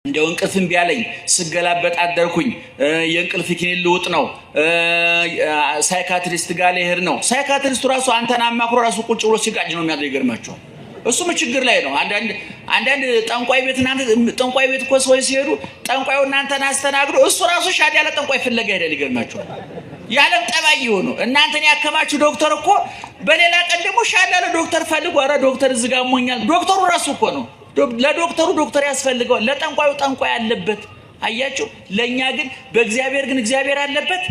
እንደው እንቅልፍም ቢያለኝ ስገላበጥ አደርኩኝ የእንቅልፍ ኪኒን ልውጥ ነው ሳይካትሪስት ጋር ልሄድ ነው ሳይካትሪስቱ ራሱ አንተን አማክሮ ራሱ ቁጭ ብሎ ሲጋጭ ነው የሚያደርገው ይገርማችኋል እሱም ችግር ላይ ነው አንዳንድ ጠንቋይ ቤት እኮ ሰዎች ሲሄዱ ጠንቋዩ እናንተን አስተናግዶ እሱ ራሱ ሻድ ያለ ጠንቋይ ፍለጋ ሄደ ይገርማችኋል ያለም ጠባይ ይሆኑ እናንተን ያከማችሁ ዶክተር እኮ በሌላ ቀን ደግሞ ሻድ ያለ ዶክተር ፈልጎ አረ ዶክተር ዝጋሞኛል ዶክተሩ ራሱ እኮ ነው ለዶክተሩ ዶክተር ያስፈልገው ለጠንቋዩ ጠንቋይ አለበት አያችሁ ለኛ ግን በእግዚአብሔር ግን እግዚአብሔር አለበት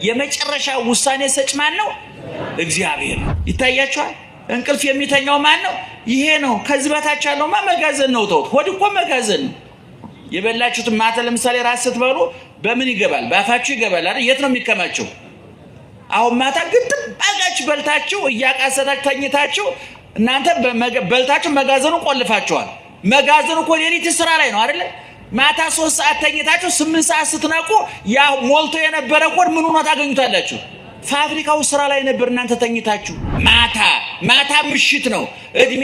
የመጨረሻ ውሳኔ ሰጭ ማን ነው እግዚአብሔር ይታያችኋል እንቅልፍ የሚተኛው ማን ነው ይሄ ነው ከዚህ በታች ያለው መጋዘን ነው ተውት ሆድ እኮ መጋዘን ነው የበላችሁት ማታ ለምሳሌ ራስ ስትበሉ በምን ይገባል ባፋችሁ ይገባል አይደል የት ነው የሚከማቸው አሁን ማታ ግጥም ባጋችሁ በልታችሁ እያቃሰታችሁ ተኝታችሁ እናንተ በልታችሁ መጋዘኑ ቆልፋችኋል መጋዘኑ እኮ ሌሊት ስራ ላይ ነው አይደል ማታ 3 ሰዓት ተኝታችሁ 8 ሰዓት ስትነቁ ያ ሞልቶ የነበረ ቆድ ምን ሆኖ ታገኙታላችሁ ፋብሪካው ስራ ላይ ነበር እናንተ ተኝታችሁ ማታ ምሽት ነው እድሜ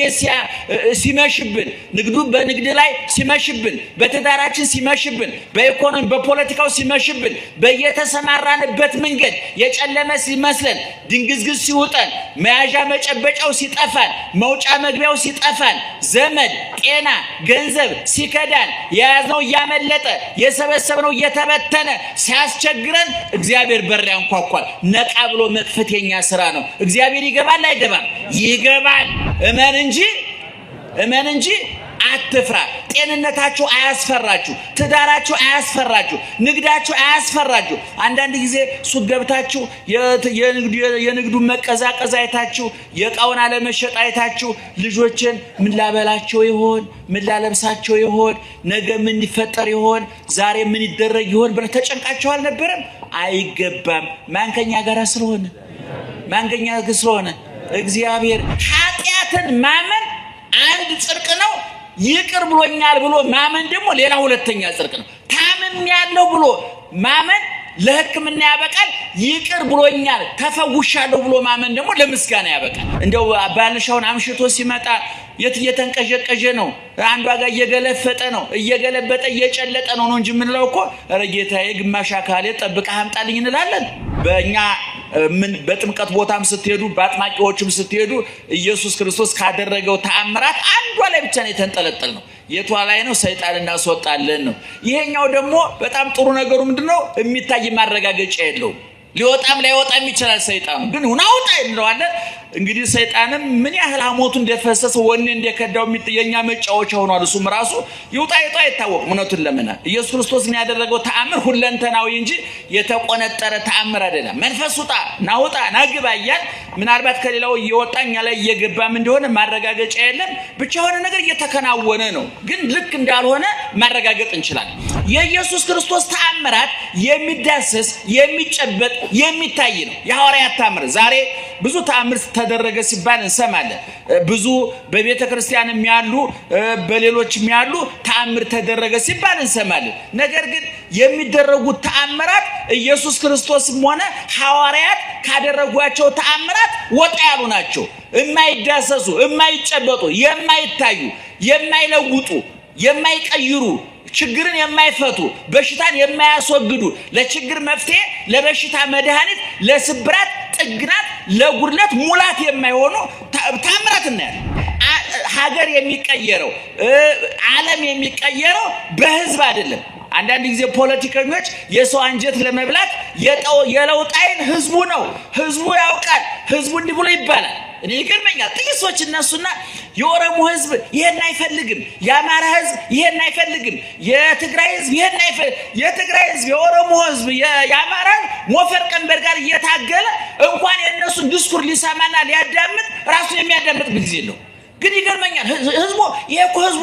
ሲመሽብን ንግዱ በንግድ ላይ ሲመሽብን በትዳራችን ሲመሽብን በኢኮኖሚ በፖለቲካው ሲመሽብን በየተሰማራንበት መንገድ የጨለመ ሲመስለን ድንግዝግዝ ሲውጠን መያዣ መጨበጫው ሲጠፋን መውጫ መግቢያው ሲጠፋን ዘመድ ጤና ገንዘብ ሲከዳን የያዝነው ያመለጠ የሰበሰብነው እየተበተነ ሲያስቸግረን እግዚአብሔር በር ያንኳኳል ነቃ ብሎ መክፈተኛ ስራ ነው እግዚአብሔር ይገባል አይገባም ይገባል እመን እንጂ አትፍራ ጤንነታችሁ አያስፈራችሁ ትዳራችሁ አያስፈራችሁ ንግዳችሁ አያስፈራችሁ አንዳንድ ጊዜ ሱቅ ገብታችሁ የንግዱ መቀዛቀዝ አይታችሁ የቃውን አለመሸጥ አይታችሁ ልጆችን ምን ላበላቸው ይሆን ምን ላለብሳቸው ይሆን ነገ ምን ይፈጠር ይሆን ዛሬ ምን ይደረግ ይሆን ብለ ተጨንቃችሁ አልነበረም አይገባም ማንከኛ ጋር ስለሆነ እግዚአብሔር ኃጢያትን ማመን አንድ ጽድቅ ነው ይቅር ብሎኛል ብሎ ማመን ደግሞ ሌላ ሁለተኛ ጽድቅ ነው ታምም ያለው ብሎ ማመን ለህክምና ያበቃል ይቅር ብሎኛል ተፈውሻለሁ ብሎ ማመን ደግሞ ለምስጋና ያበቃል እንደው ባልሻውን አምሽቶ ሲመጣ የተንቀዠቀዠ ነው አንዱ ጋር እየገለፈጠ ነው እየገለበጠ እየጨለጠ ነው እንጂ ምን ነው እኮ ኧረ ጌታዬ ግማሽ አካሌ ጠብቀህ አምጣልኝ እንላለን በእኛ ምን በጥምቀት ቦታም ስትሄዱ ባጥማቂዎችም ስትሄዱ ኢየሱስ ክርስቶስ ካደረገው ተአምራት አንዷ ላይ ብቻ ነው የተንጠለጠል ነው የቷ ላይ ነው ሰይጣን እናስወጣለን ነው ይሄኛው ደግሞ በጣም ጥሩ ነገሩ ምንድነው የሚታይ ማረጋገጫ የለው ሊወጣም ላይወጣም ይችላል ሰይጣን ግን ሁናውጣ እንለዋለን እንግዲህ ሰይጣንም ምን ያህል አሞቱ እንደፈሰሰ ወኔ እንደከዳው የሚጠየኛ መጫወቻ ሆኗል እሱም ራሱ ይውጣ አይታወቅ ምነቱን ለምና ኢየሱስ ክርስቶስ ግን ያደረገው ተአምር ሁለንተናዊ እንጂ የተቆነጠረ ተአምር አይደለም መንፈስ ናውጣ ናግባ ይያል ምናልባት ከሌላው እየወጣኛ ላይ እየገባም እንደሆነ ማረጋገጫ የለም ብቻ ሆነ ነገር እየተከናወነ ነው ግን ልክ እንዳልሆነ ማረጋገጥ እንችላለን የኢየሱስ ክርስቶስ ተአምራት የሚዳሰስ የሚጨበጥ የሚታይ ነው የሐዋርያት ተአምር ዛሬ ብዙ ተአምር ተደረገ ሲባል እንሰማለን ብዙ በቤተ ክርስቲያንም ያሉ በሌሎችም ያሉ ተአምር ተደረገ ሲባል እንሰማለን ነገር ግን የሚደረጉት ተአምራት ኢየሱስ ክርስቶስም ሆነ ሐዋርያት ካደረጓቸው ተአምራት ወጣ ያሉ ናቸው የማይዳሰሱ የማይጨበጡ የማይታዩ የማይለውጡ የማይቀይሩ ችግርን የማይፈቱ በሽታን የማያስወግዱ ለችግር መፍትሄ ለበሽታ መድኃኒት ለስብራት ጥግናት ለጉድለት ሙላት የማይሆኑ ተአምራት እናያለን ሀገር የሚቀየረው ዓለም የሚቀየረው በህዝብ አይደለም አንዳንድ ጊዜ ፖለቲከኞች የሰው አንጀት ለመብላት የለውጣይን ህዝቡ ያውቃል ህዝቡ እንዲህ ብሎ ይባላል እኔ ይገርመኛል ጥቂቶች እነሱና የኦሮሞ ህዝብ ይሄን አይፈልግም የአማራ ህዝብ ይሄን አይፈልግም የትግራይ ህዝብ ይሄን የትግራይ ህዝብ የኦሮሞ ህዝብ የአማራ ሞፈር ቀንበር ጋር እየታገለ እንኳን የነሱን ዲስኩር ሊሰማና ሊያዳምጥ ራሱ የሚያዳምጥ ጊዜ ነው ግን ይገርመኛል ህዝቡ ይሄኮ ህዝቡ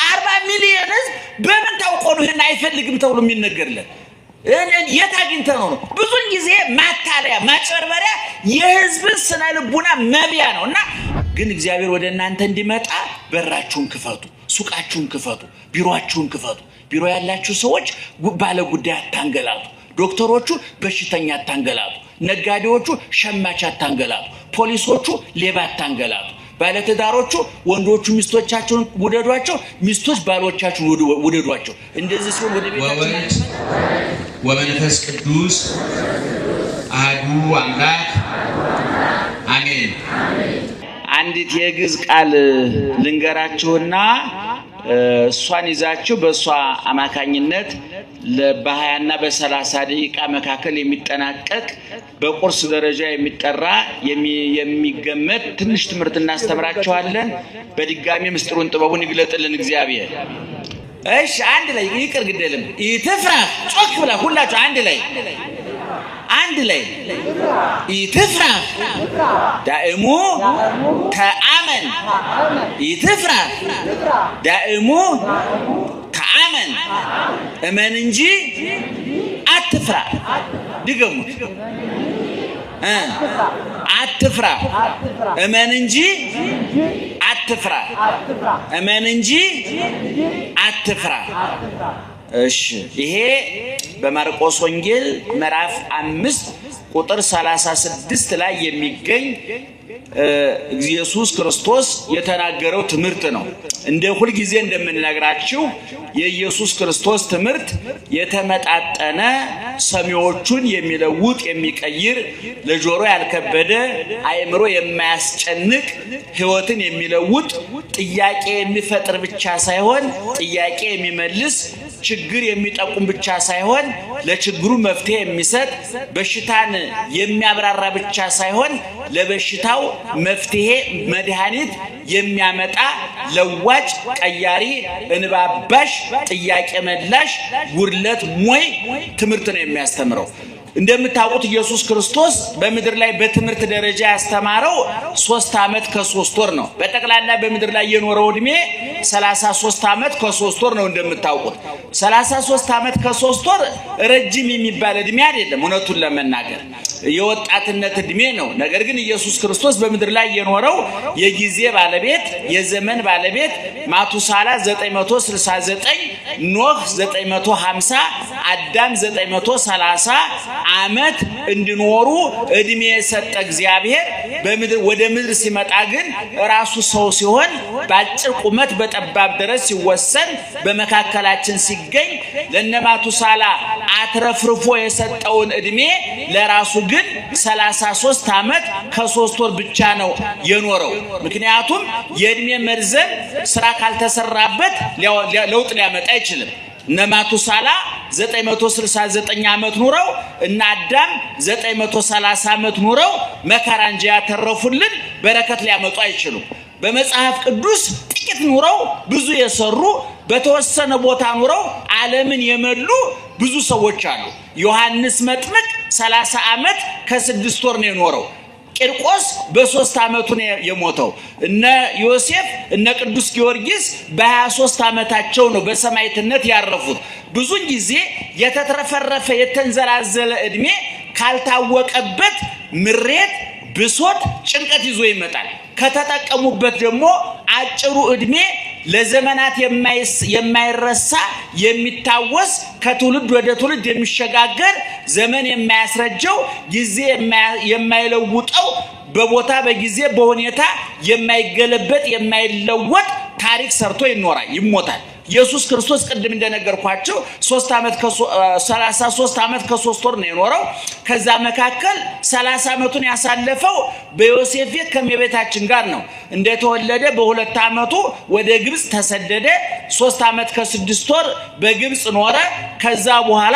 40 ሚሊዮን ህዝብ በምን ታውቆ ነው ይሄን አይፈልግም ተብሎ የሚነገርለት የታግንተ ነው ብዙ ጊዜ ማታለያ ማጨርበሪያ የህዝብ ስነ ልቡና መብያ ነውና ግን እግዚአብሔር ወደ እናንተ እንዲመጣ በራችሁን ክፈቱ ሱቃችሁን ክፈቱ ቢሮአችሁን ክፈቱ ቢሮ ያላችሁ ሰዎች ባለ ጉዳይ አታንገላቱ ዶክተሮቹ በሽተኛ አታንገላቱ ነጋዴዎቹ ሸማች አታንገላቱ ፖሊሶቹ ሌባ አታንገላቱ ባለትዳሮቹ ወንዶቹ ሚስቶቻቸውን ውደዷቸው፣ ሚስቶች ባሎቻቸውን ውደዷቸው። እንደዚህ ሲሆን ወደ ቤታችን ወመንፈስ ቅዱስ አሐዱ አምላክ አሜን። አንዲት የግዕዝ ቃል ልንገራችሁና እሷን ይዛችሁ በእሷ አማካኝነት በ20 እና በ30 ደቂቃ መካከል የሚጠናቀቅ በቁርስ ደረጃ የሚጠራ የሚገመት ትንሽ ትምህርት እናስተምራችኋለን። በድጋሚ ምስጢሩን ጥበቡን ይግለጥልን እግዚአብሔር። እሺ አንድ ላይ ይቅር ግደልም ይትፍራህ ጮክ ብላ ሁላችሁ አንድ ላይ ይትፍራህ ዳእሙ ተአመን ይትፍራህ ዳእሙ ተአመን እመን እንጂ አትፍራ። ድገሙት። አትፍራ እመን እንጂ አትፍራ። እመን እንጂ አትፍራ። እሺ ይሄ በማርቆስ ወንጌል ምዕራፍ 5 ቁጥር 36 ላይ የሚገኝ ኢየሱስ ክርስቶስ የተናገረው ትምህርት ነው። እንደ ሁሉ ጊዜ እንደምንነግራችሁ የኢየሱስ ክርስቶስ ትምህርት የተመጣጠነ ሰሚዎቹን የሚለውጥ የሚቀይር ለጆሮ ያልከበደ አእምሮ የማያስጨንቅ ሕይወትን የሚለውጥ ጥያቄ የሚፈጥር ብቻ ሳይሆን ጥያቄ የሚመልስ ችግር የሚጠቁም ብቻ ሳይሆን ለችግሩ መፍትሄ የሚሰጥ በሽታን የሚያብራራ ብቻ ሳይሆን ለበሽታው መፍትሄ መድኃኒት የሚያመጣ ለዋጭ ቀያሪ እንባባሽ ጥያቄ መላሽ ጉድለት ሞይ ትምህርት ነው የሚያስተምረው። እንደምታውቁት ኢየሱስ ክርስቶስ በምድር ላይ በትምህርት ደረጃ ያስተማረው 3 ዓመት ከ3 ወር ነው። በጠቅላላ በምድር ላይ የኖረው እድሜ 33 ዓመት ከ3 ወር ነው። እንደምታውቁት 33 ዓመት ከ3 ወር ረጅም የሚባል እድሜ አይደለም። እውነቱን ለመናገር የወጣትነት እድሜ ነው። ነገር ግን ኢየሱስ ክርስቶስ በምድር ላይ የኖረው የጊዜ ባለቤት የዘመን ባለቤት ማቱሳላ 969 ኖህ 950 አዳም 930 ዓመት እንዲኖሩ እድሜ የሰጠ እግዚአብሔር በምድር ወደ ምድር ሲመጣ ግን ራሱ ሰው ሲሆን በአጭር ቁመት በጠባብ ድረስ ሲወሰን በመካከላችን ሲገኝ ለነማቱሳላ አትረፍርፎ የሰጠውን እድሜ ለራሱ ግን 33 ዓመት ከ3 ወር ብቻ ነው የኖረው። ምክንያቱም የእድሜ መርዘም ስራ ካልተሰራበት ለውጥ ሊያመጣ አይችልም። ነማቱሳላ 969 ዓመት ኑረው እና አዳም 930 ዓመት ኑረው መከራ እንጂ ያተረፉልን በረከት ሊያመጡ አይችሉም። በመጽሐፍ ቅዱስ ጥቂት ኑረው ብዙ የሰሩ በተወሰነ ቦታ ኑረው ዓለምን የመሉ ብዙ ሰዎች አሉ። ዮሐንስ መጥምቅ 30 ዓመት ከ6 ወር ነው የኖረው። ቂርቆስ በ3 ዓመቱ ነው የሞተው። እነ ዮሴፍ እነ ቅዱስ ጊዮርጊስ በ23 ዓመታቸው ነው በሰማዕትነት ያረፉት። ብዙ ጊዜ የተትረፈረፈ የተንዘላዘለ እድሜ ካልታወቀበት ምሬት፣ ብሶት፣ ጭንቀት ይዞ ይመጣል። ከተጠቀሙበት ደግሞ አጭሩ እድሜ ለዘመናት የማይረሳ የሚታወስ ከትውልድ ወደ ትውልድ የሚሸጋገር ዘመን የማያስረጀው ጊዜ የማይለውጠው በቦታ በጊዜ በሁኔታ የማይገለበጥ የማይለወጥ ታሪክ ሰርቶ ይሞታል። ኢየሱስ ክርስቶስ ቅድም እንደነገርኳችሁ 33 ዓመት ከ3 ወር ነው የኖረው። ከዛ መካከል 30 ዓመቱን ያሳለፈው በዮሴፍ ቤት ከእመቤታችን ጋር ነው። እንደተወለደ በ2 ዓመቱ ወደ ግብጽ ተሰደደ። 3 ዓመት ከ6 ወር በግብጽ ኖረ። ከዛ በኋላ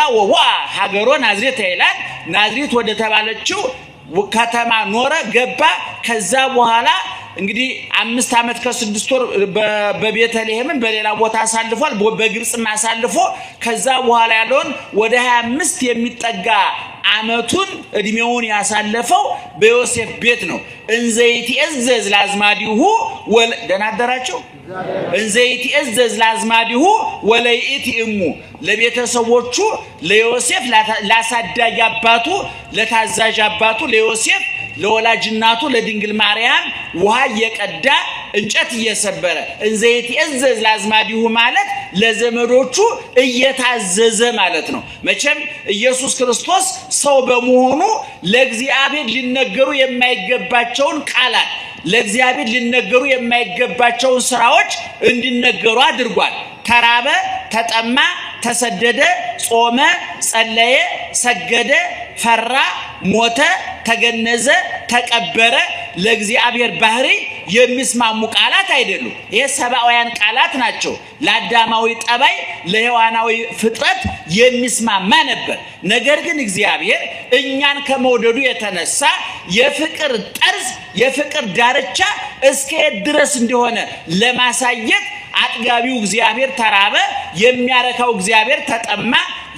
ሀገሮ ናዝሬት ይላል። ናዝሬት ወደ ተባለችው ከተማ ኖረ ገባ። ከዛ በኋላ እንግዲህ 5 ዓመት ከ6 ወር በቤተልሔም በሌላ ቦታ አሳልፏል። በግብጽም አሳልፎ ከዛ በኋላ ያለውን ወደ 25 የሚጠጋ ዓመቱን እድሜውን ያሳለፈው በዮሴፍ ቤት ነው። እንዘይትእዘዝ ለአዝማዲሁ ደናደራቸው እንዘይትእዘዝ ለአዝማዲሁ ወለይእቲ እሙ ለቤተሰቦቹ ለዮሴፍ ላሳዳጊ አባቱ ለታዛዥ አባቱ ለዮሴፍ ለወላጅ እናቱ ለድንግል ማርያም ውሃ እየቀዳ እንጨት እየሰበረ እንዘይትእዘዝ ለአዝማዲሁ ማለት ለዘመዶቹ እየታዘዘ ማለት ነው። መቼም ኢየሱስ ክርስቶስ ሰው በመሆኑ ለእግዚአብሔር ሊነገሩ የማይገባቸውን ቃላት ለእግዚአብሔር ሊነገሩ የማይገባቸውን ስራዎች እንዲነገሩ አድርጓል። ተራበ፣ ተጠማ፣ ተሰደደ፣ ጾመ፣ ጸለየ፣ ሰገደ፣ ፈራ፣ ሞተ፣ ተገነዘ፣ ተቀበረ ለእግዚአብሔር ባህሪ የሚስማሙ ቃላት አይደሉም። ይሄ ሰብአውያን ቃላት ናቸው። ለአዳማዊ ጠባይ ለሔዋናዊ ፍጥረት የሚስማማ ነበር። ነገር ግን እግዚአብሔር እኛን ከመውደዱ የተነሳ የፍቅር ጠርዝ የፍቅር ዳርቻ እስከየት ድረስ እንደሆነ ለማሳየት አጥጋቢው እግዚአብሔር ተራበ፣ የሚያረካው እግዚአብሔር ተጠማ፣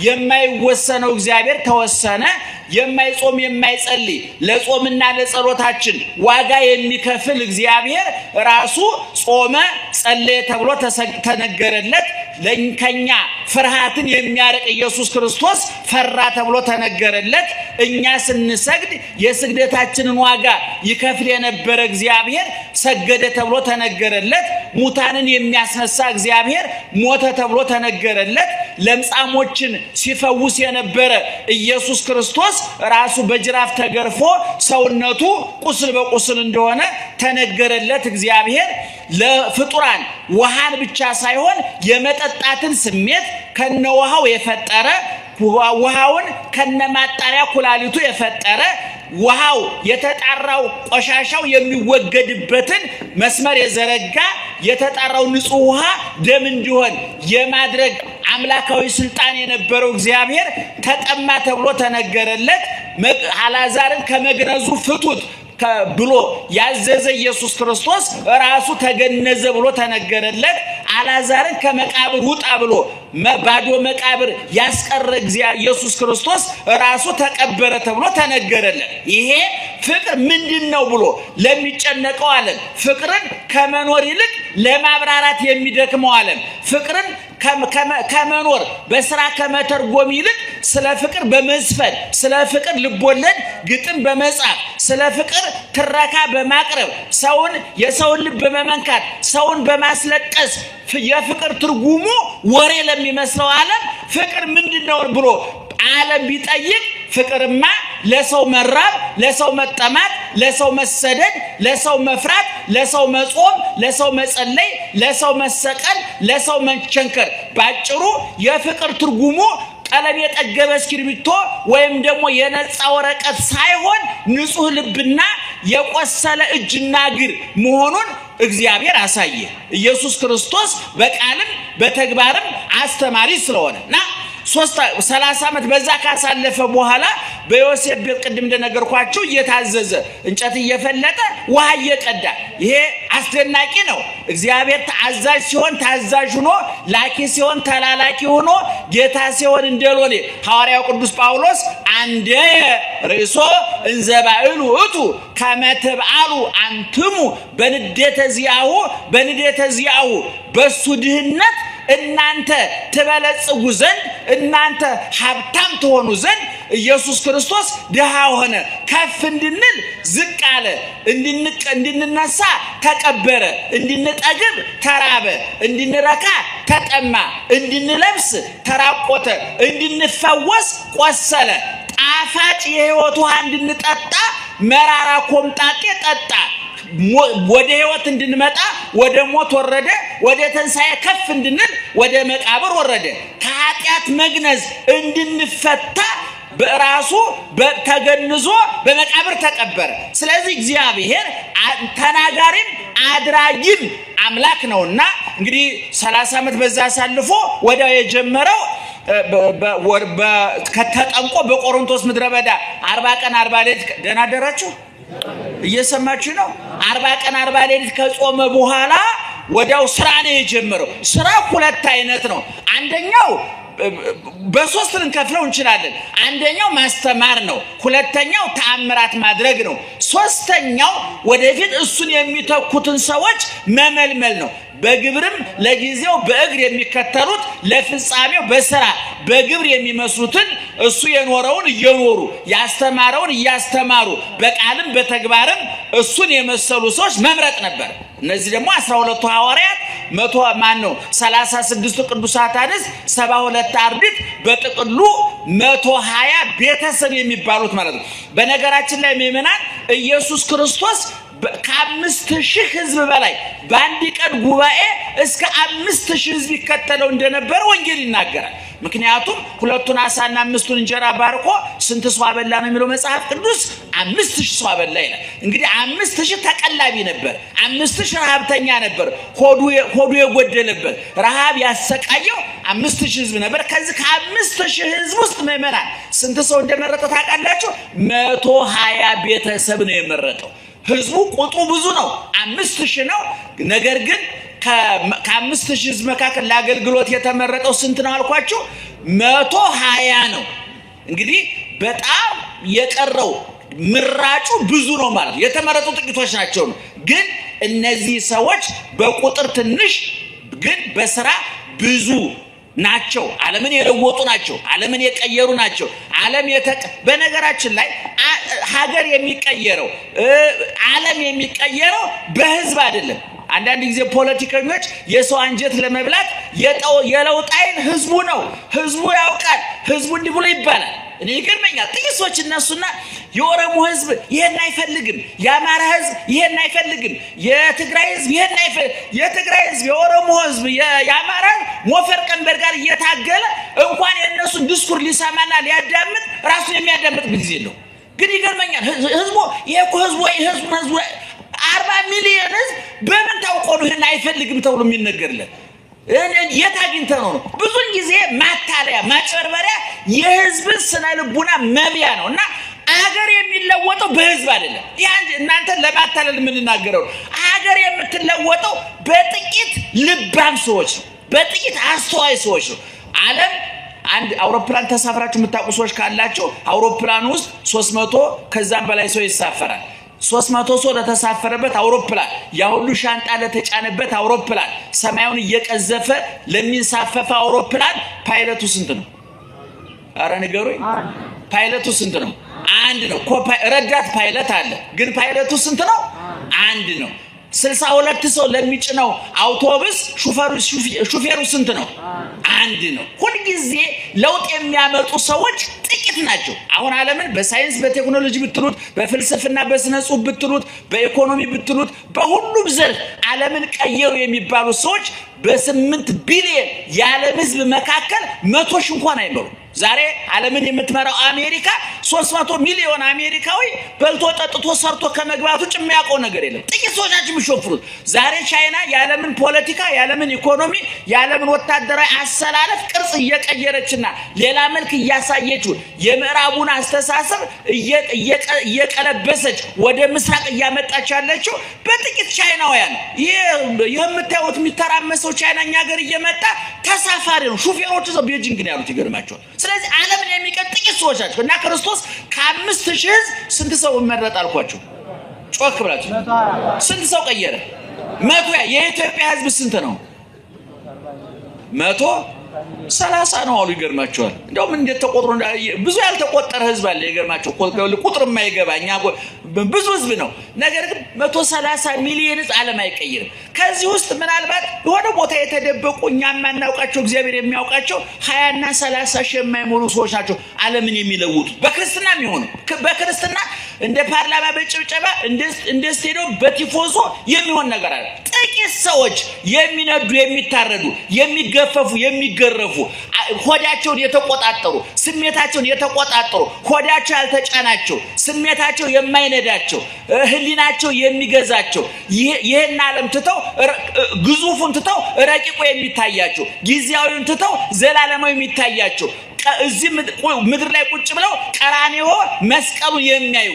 የማይወሰነው እግዚአብሔር ተወሰነ፣ የማይጾም የማይጸልይ ለጾምና ለጸሎታችን ዋጋ የሚከፍል እግዚአብሔር ራሱ ጾመ፣ ጸለየ ተብሎ ተነገረለት። ለእኛ ፍርሃትን የሚያርቅ ኢየሱስ ክርስቶስ ፈራ ተብሎ ተነገረለት። እኛ ስንሰግድ የስግደታችንን ዋጋ ይከፍል የነበረ እግዚአብሔር ሰገደ ተብሎ ተነገረለት። ሙታንን የሚያስነሳ እግዚአብሔር ሞተ ተብሎ ተነገረለት። ለምጻሞችን ሲፈውስ የነበረ ኢየሱስ ክርስቶስ ራሱ በጅራፍ ተገርፎ ሰውነቱ ቁስል በቁስል እንደሆነ ተነገረለት። እግዚአብሔር ለፍጡራን ውሃን ብቻ ሳይሆን የመጠጣትን ስሜት ከነውሃው የፈጠረ ውሃውን ከነማጣሪያ ኩላሊቱ የፈጠረ ውሃው የተጣራው ቆሻሻው የሚወገድበትን መስመር የዘረጋ የተጣራው ንጹህ ውሃ ደም እንዲሆን የማድረግ አምላካዊ ስልጣን የነበረው እግዚአብሔር ተጠማ ተብሎ ተነገረለት። አልዓዛርን ከመግነዙ ፍቱት ብሎ ያዘዘ ኢየሱስ ክርስቶስ ራሱ ተገነዘ ብሎ ተነገረለት። አልዓዛርን ከመቃብር ውጣ ብሎ ባዶ መቃብር ያስቀረ ኢየሱስ ክርስቶስ ራሱ ተቀበረ ተብሎ ተነገረለት። ይሄ ፍቅር ምንድነው ብሎ ለሚጨነቀው ዓለም ፍቅርን ከመኖር ይልቅ ለማብራራት የሚደክመው ዓለም ፍቅርን ከመኖር በስራ ከመተርጎም ይልቅ ስለ ፍቅር በመዝፈን ስለ ፍቅር ልቦለድ ግጥም በመጻፍ ስለ ፍቅር ትረካ በማቅረብ የሰውን ልብ በመመንካት ሰውን በማስለቀስ የፍቅር ትርጉሙ ወሬ ለሚመስለው ዓለም ፍቅር ምንድነው ብሎ ዓለም ቢጠይቅ ፍቅርማ ለሰው መራብ፣ ለሰው መጠማት፣ ለሰው መሰደድ፣ ለሰው መፍራት፣ ለሰው መጾም፣ ለሰው መጸለይ፣ ለሰው መሰቀል፣ ለሰው መቸንከር ባጭሩ የፍቅር ትርጉሙ ቀለም የጠገበ እስክሪብቶ ወይም ደግሞ የነጻ ወረቀት ሳይሆን ንጹህ ልብና የቆሰለ እጅና እግር መሆኑን እግዚአብሔር አሳየ። ኢየሱስ ክርስቶስ በቃልም በተግባርም አስተማሪ ስለሆነና 30 ዓመት በዛ ካሳለፈ በኋላ በዮሴፍ ቤት ቅድም እንደነገርኳችሁ እየታዘዘ እንጨት እየፈለጠ ውሃ እየቀዳ ይሄ አስደናቂ ነው። እግዚአብሔር ታዛዥ ሲሆን ታዛዥ ሆኖ ላኪ ሲሆን ተላላኪ ሆኖ ጌታ ሲሆን እንደሎሌ ሐዋርያው ቅዱስ ጳውሎስ አንደ ርዕሶ እንዘባእሉ እቱ ከመትብአሉ አንትሙ በንዴተ ዚአሁ በሱ ድህነት እናንተ ትበለጽጉ ዘንድ እናንተ ሀብታም ትሆኑ ዘንድ ኢየሱስ ክርስቶስ ድሃ ሆነ፣ ከፍ እንድንል ዝቅ አለ፣ እንድንነሳ ተቀበረ፣ እንድንጠግብ ተራበ፣ እንድንረካ ተጠማ፣ እንድንለብስ ተራቆተ፣ እንድንፈወስ ቆሰለ፣ ጣፋጭ የሕይወት ውሃ እንድንጠጣ መራራ ኮምጣጤ ጠጣ፣ ወደ ሕይወት እንድንመጣ ወደ ሞት ወረደ፣ ወደ ትንሣኤ ከፍ እንድንል ወደ መቃብር ወረደ፣ ከኃጢአት መግነዝ እንድንፈታ በራሱ ተገንዞ በመቃብር ተቀበረ። ስለዚህ እግዚአብሔር ተናጋሪም አድራጊም አምላክ ነውና እንግዲህ 30 ዓመት በዛ አሳልፎ ወዲያው የጀመረው ከተጠምቆ በቆሮንቶስ ምድረ በዳ 40 ቀን 40 ሌሊት ደህና አደራችሁ እየሰማችሁ ነው። 40 ቀን 40 ሌሊት ከጾመ በኋላ ወዲያው ስራ ነው የጀመረው። ስራ ሁለት አይነት ነው። አንደኛው በሶስት ልንከፍለው እንችላለን። አንደኛው ማስተማር ነው። ሁለተኛው ተአምራት ማድረግ ነው። ሶስተኛው ወደፊት እሱን የሚተኩትን ሰዎች መመልመል ነው። በግብርም ለጊዜው በእግር የሚከተሉት ለፍጻሜው በስራ በግብር የሚመስሉትን እሱ የኖረውን እየኖሩ ያስተማረውን እያስተማሩ በቃልም በተግባርም እሱን የመሰሉ ሰዎች መምረጥ ነበር። እነዚህ ደግሞ 12 ሐዋርያት 36 ቅዱሳት አንስት 72 አርድእት በጥቅሉ 120 ቤተሰብ የሚባሉት ማለት ነው። በነገራችን ላይ ምእመናን ኢየሱስ ክርስቶስ ከ5000 ህዝብ በላይ በአንድ ቀን ጉባኤ እስከ 5000 ህዝብ ይከተለው እንደነበረ ወንጌል ይናገራል። ምክንያቱም 2 ዓሳና 5 እንጀራ ባርኮ ስንት ሰው አበላ ነው የሚለው መጽሐፍ ቅዱስ? 5000 ሰው አበላ ይላል። እንግዲህ 5000 ተቀላቢ ነበር፣ 5000 ረሃብተኛ ነበር፣ ሆዱ የጎደለበት ረሃብ ያሰቃየው 5000 ህዝብ ነበር። ከዚህ ከ5000 ህዝብ ውስጥ ምዕመናን ስንት ሰው እንደመረጠ ታውቃላችሁ? 120 ቤተሰብ ነው የመረጠው። ህዝቡ ቁጥሩ ብዙ ነው፣ 5000 ነው። ነገር ግን ከ5000 ህዝብ መካከል ለአገልግሎት የተመረጠው ስንት ነው አልኳችሁ? 120 ነው። እንግዲህ በጣም የቀረው ምራጩ ብዙ ነው ማለት ነው። የተመረጡ ጥቂቶች ናቸው ነው። ግን እነዚህ ሰዎች በቁጥር ትንሽ ግን በስራ ብዙ ናቸው። ዓለምን የለወጡ ናቸው። ዓለምን የቀየሩ ናቸው። በነገራችን ላይ ሀገር የሚቀየረው ዓለም የሚቀየረው በህዝብ አይደለም። አንዳንድ ጊዜ ፖለቲከኞች የሰው አንጀት ለመብላት የለውጥ አይን ህዝቡ ነው፣ ህዝቡ ያውቃል፣ ህዝቡ እንዲህ ብሎ ይባላል። እኔ ይገርመኛል። ጥቂት ሰዎች እነሱና የኦሮሞ ህዝብ ይሄን አይፈልግም፣ የአማራ ህዝብ ይሄን አይፈልግም፣ የትግራይ ህዝብ ይሄን አይፈልግም። የትግራይ ህዝብ፣ የኦሮሞ ህዝብ፣ የአማራ ሞፈር ቀንበር ጋር እየታገለ እንኳን የእነሱን ዲስኩር ሊሰማና ሊያዳምጥ ራሱን የሚያዳምጥ ጊዜ ነው። ግን ይገርመኛል። ህዝቡ ይሄ እኮ ህዝቡ 40 ሚሊዮን ህዝብ በምን ታውቆ ነው ይሄን አይፈልግም ተብሎ የሚነገርለት? የት አግኝተህ ነው? ብዙን ጊዜ ማታለያ ማጭበርበሪያ የህዝብን ስነ ልቡና መብያ ነው። እና አገር የሚለወጠው በህዝብ አይደለም። ያን እናንተ ለማታለል የምንናገረው አገር የምትለወጠው በጥቂት ልባም ሰዎች ነው፣ በጥቂት አስተዋይ ሰዎች ነው። ዓለም አንድ አውሮፕላን ተሳፍራችሁ የምታውቁ ሰዎች ካላችሁ አውሮፕላን ውስጥ 300 ከዛም በላይ ሰው ይሳፈራል። 300 ሰው ለተሳፈረበት አውሮፕላን ያ ሁሉ ሻንጣ ለተጫነበት አውሮፕላን ሰማዩን እየቀዘፈ ለሚንሳፈፈ አውሮፕላን ፓይለቱ ስንት ነው? አረ ንገሩኝ። ፓይለቱ ስንት ነው? አንድ ነው። ረዳት ፓይለት አለ፣ ግን ፓይለቱ ስንት ነው? አንድ ነው። 62 ሰው ለሚጭነው አውቶቡስ ሹፌሩ ስንት ነው? አንድ ነው። ሁሉ ጊዜ ለውጥ የሚያመጡ ሰዎች ጥቂት ናቸው። አሁን ዓለምን በሳይንስ በቴክኖሎጂ ብትሉት፣ በፍልስፍና በስነ ጽሁፍ ብትሉት፣ በኢኮኖሚ ብትሉት፣ በሁሉም ዘርፍ ዓለምን ቀየሩ የሚባሉ ሰዎች በ8 ቢሊዮን የዓለም ህዝብ መካከል 100 ሺህ እንኳን አይመሩም። ዛሬ ዓለምን የምትመራው አሜሪካ 300 ሚሊዮን አሜሪካዊ በልቶ ጠጥቶ ሰርቶ ከመግባት ውጭ የሚያውቀው ነገር የለም። ጥቂት ሰዎች ናቸው የሚሾፍሩት። ዛሬ ቻይና የዓለምን ፖለቲካ፣ የዓለምን ኢኮኖሚ፣ የዓለምን ወታደራዊ አሰላለፍ ቅርጽ እየቀየረችና ሌላ መልክ እያሳየችው የምዕራቡን አስተሳሰብ እየቀለበሰች ወደ ምስራቅ እያመጣች ያለችው በጥቂት ቻይናውያን። ይህ የምታዩት የሚተራመሰው ቻይና እኛ ሀገር እየመጣ ተሳፋሪ ነው። ሹፌሮቹ እዛው ቤጂንግ ነው ያሉት። ይገርማቸዋል። ስለዚህ ዓለምን የሚቀጥ ጥቂት ሰዎች ናቸው። እና ክርስቶስ ከ5000 ህዝብ ስንት ሰው መረጠ አልኳችሁ? ጮክ ብላችሁ ስንት ሰው ቀየረ? 100። የኢትዮጵያ ህዝብ ስንት ነው? 130 ነው አሉ። ይገርማቸዋል። እንደውም እንዴት ተቆጥሮ ብዙ ያልተቆጠረ ህዝብ አለ። ይገርማቸው ቁጥር የማይገባኛ ብዙ ህዝብ ነው። ነገር ግን 130 ሚሊዮን ህዝብ ዓለም አይቀይርም። ከዚህ ውስጥ ምናልባት የሆነ ቦታ የተደበቁ እኛ የማናውቃቸው እግዚአብሔር የሚያውቃቸው 20 እና 30 ሺህ የማይሞሉ ሰዎች ናቸው ዓለምን የሚለውጡ። በክርስትና የሚሆኑ በክርስትና እንደ ፓርላማ በጭብጨባ እንደ ስቴዲየም በቲፎዞ የሚሆን ነገር አለ። ጥቂት ሰዎች የሚነዱ፣ የሚታረዱ፣ የሚገፈፉ፣ የሚገረፉ፣ ሆዳቸውን የተቆጣጠሩ፣ ስሜታቸውን የተቆጣጠሩ፣ ሆዳቸው ያልተጫናቸው፣ ስሜታቸው የማይነዳቸው፣ ህሊናቸው የሚገዛቸው፣ ይሄን ዓለም ትተው ግዙፉን ትተው ረቂቁ የሚታያቸው፣ ጊዜያዊውን ትተው ዘላለማዊ የሚታያቸው፣ እዚህ ምድር ላይ ቁጭ ብለው ቀራንዮ መስቀሉን የሚያዩ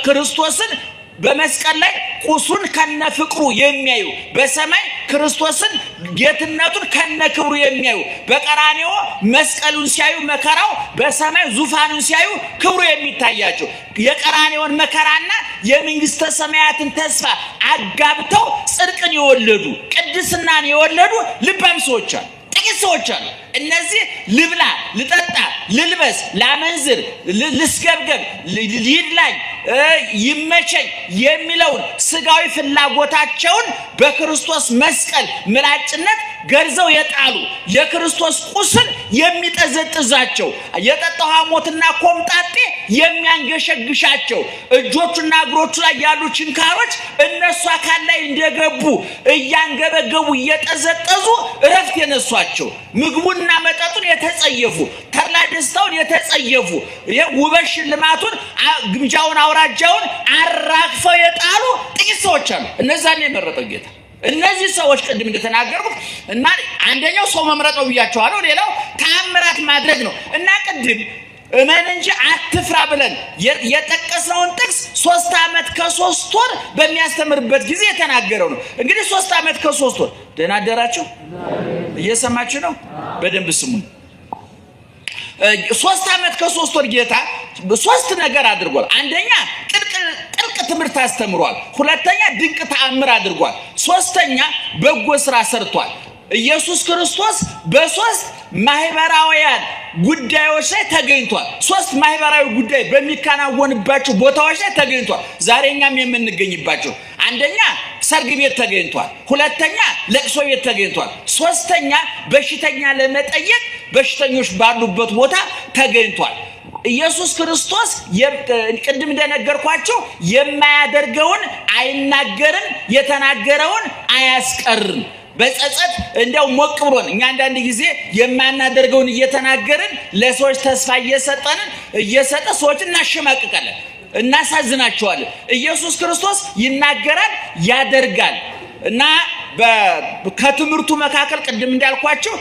ክርስቶስን በመስቀል ላይ ቁሱን ከነፍቅሩ የሚያዩ፣ በሰማይ ክርስቶስን ጌትነቱን ከነክብሩ የሚያዩ፣ በቀራንዮ መስቀሉን ሲያዩ መከራው፣ በሰማይ ዙፋኑን ሲያዩ ክብሩ የሚታያቸው፣ የቀራንዮን መከራና የመንግስተ ሰማያትን ተስፋ አጋብተው ጽድቅን የወለዱ ቅድስናን የወለዱ ልባም ሰዎች አሉ። ጥቂት ሰዎች አሉ። እነዚህ ልብላ፣ ልጠጣ፣ ልልበስ፣ ላመንዝር፣ ልስገብገብ፣ ይድላኝ፣ ይመቸኝ የሚለውን ስጋዊ ፍላጎታቸውን በክርስቶስ መስቀል ምላጭነት ገርዘው የጣሉ የክርስቶስ ቁስል የሚጠዘጥዛቸው የጠጣው ሐሞትና ኮምጣጤ የሚያንገሸግሻቸው እጆቹና እግሮቹ ላይ ያሉ ችንካሮች እነሱ አካል ላይ እንደገቡ እያንገበገቡ እየጠዘጠዙ እረፍት የነሷቸው ምግቡና መጠጡን የተጸየፉ ተድላ ደስታውን የተጸየፉ ውበት ሽልማቱን ግምጃውን አውራጃውን አራግፈው የጣሉ ጥቂት ሰዎች አሉ። እነዛን የመረጠው ጌታ እነዚህ ሰዎች ቅድም እንደተናገርኩት እና አንደኛው ሰው መምረጥ ነው ብያቸዋለሁ። ሌላው ተአምራት ማድረግ ነው እና ቅድም እመን እንጂ አትፍራ ብለን የጠቀስነውን ጥቅስ 3 ዓመት ከ3 ወር በሚያስተምርበት ጊዜ የተናገረው ነው። እንግዲህ 3 ዓመት ከ3 ወር ደህና አደራችሁ? እየሰማችሁ ነው? በደንብ ስሙኝ። 3 ዓመት ከ3 ወር ጌታ 3 ነገር አድርጓል። አንደኛ ጥልቅ ትምህርት አስተምሯል። ሁለተኛ ድንቅ ተአምር አድርጓል። ሶስተኛ በጎ ስራ ሰርቷል። ኢየሱስ ክርስቶስ በ3 ማህበራዊያን ጉዳዮች ላይ ተገኝቷል። 3 ማህበራዊ ጉዳይ በሚከናወንባቸው ቦታዎች ላይ ተገኝቷል። ዛሬኛም የምንገኝባቸው አንደኛ ሰርግ ቤት ተገኝቷል። ሁለተኛ ለቅሶ ቤት ተገኝቷል። ሶስተኛ በሽተኛ ለመጠየቅ በሽተኞች ባሉበት ቦታ ተገኝቷል። ኢየሱስ ክርስቶስ ቅድም እንደነገርኳችሁ የማያደርገውን አይናገርም፣ የተናገረውን አያስቀርም። በጸጸት እንደው ሞቅ ብሎን እኛ አንዳንድ ጊዜ የማናደርገውን እየተናገርን ለሰዎች ተስፋ እየሰጠ ሰዎችን እናሸማቅቃለን፣ እናሳዝናቸዋለን። ኢየሱስ ክርስቶስ ይናገራል፣ ያደርጋል እና ከትምህርቱ መካከል ቅድም እንዳልኳችሁ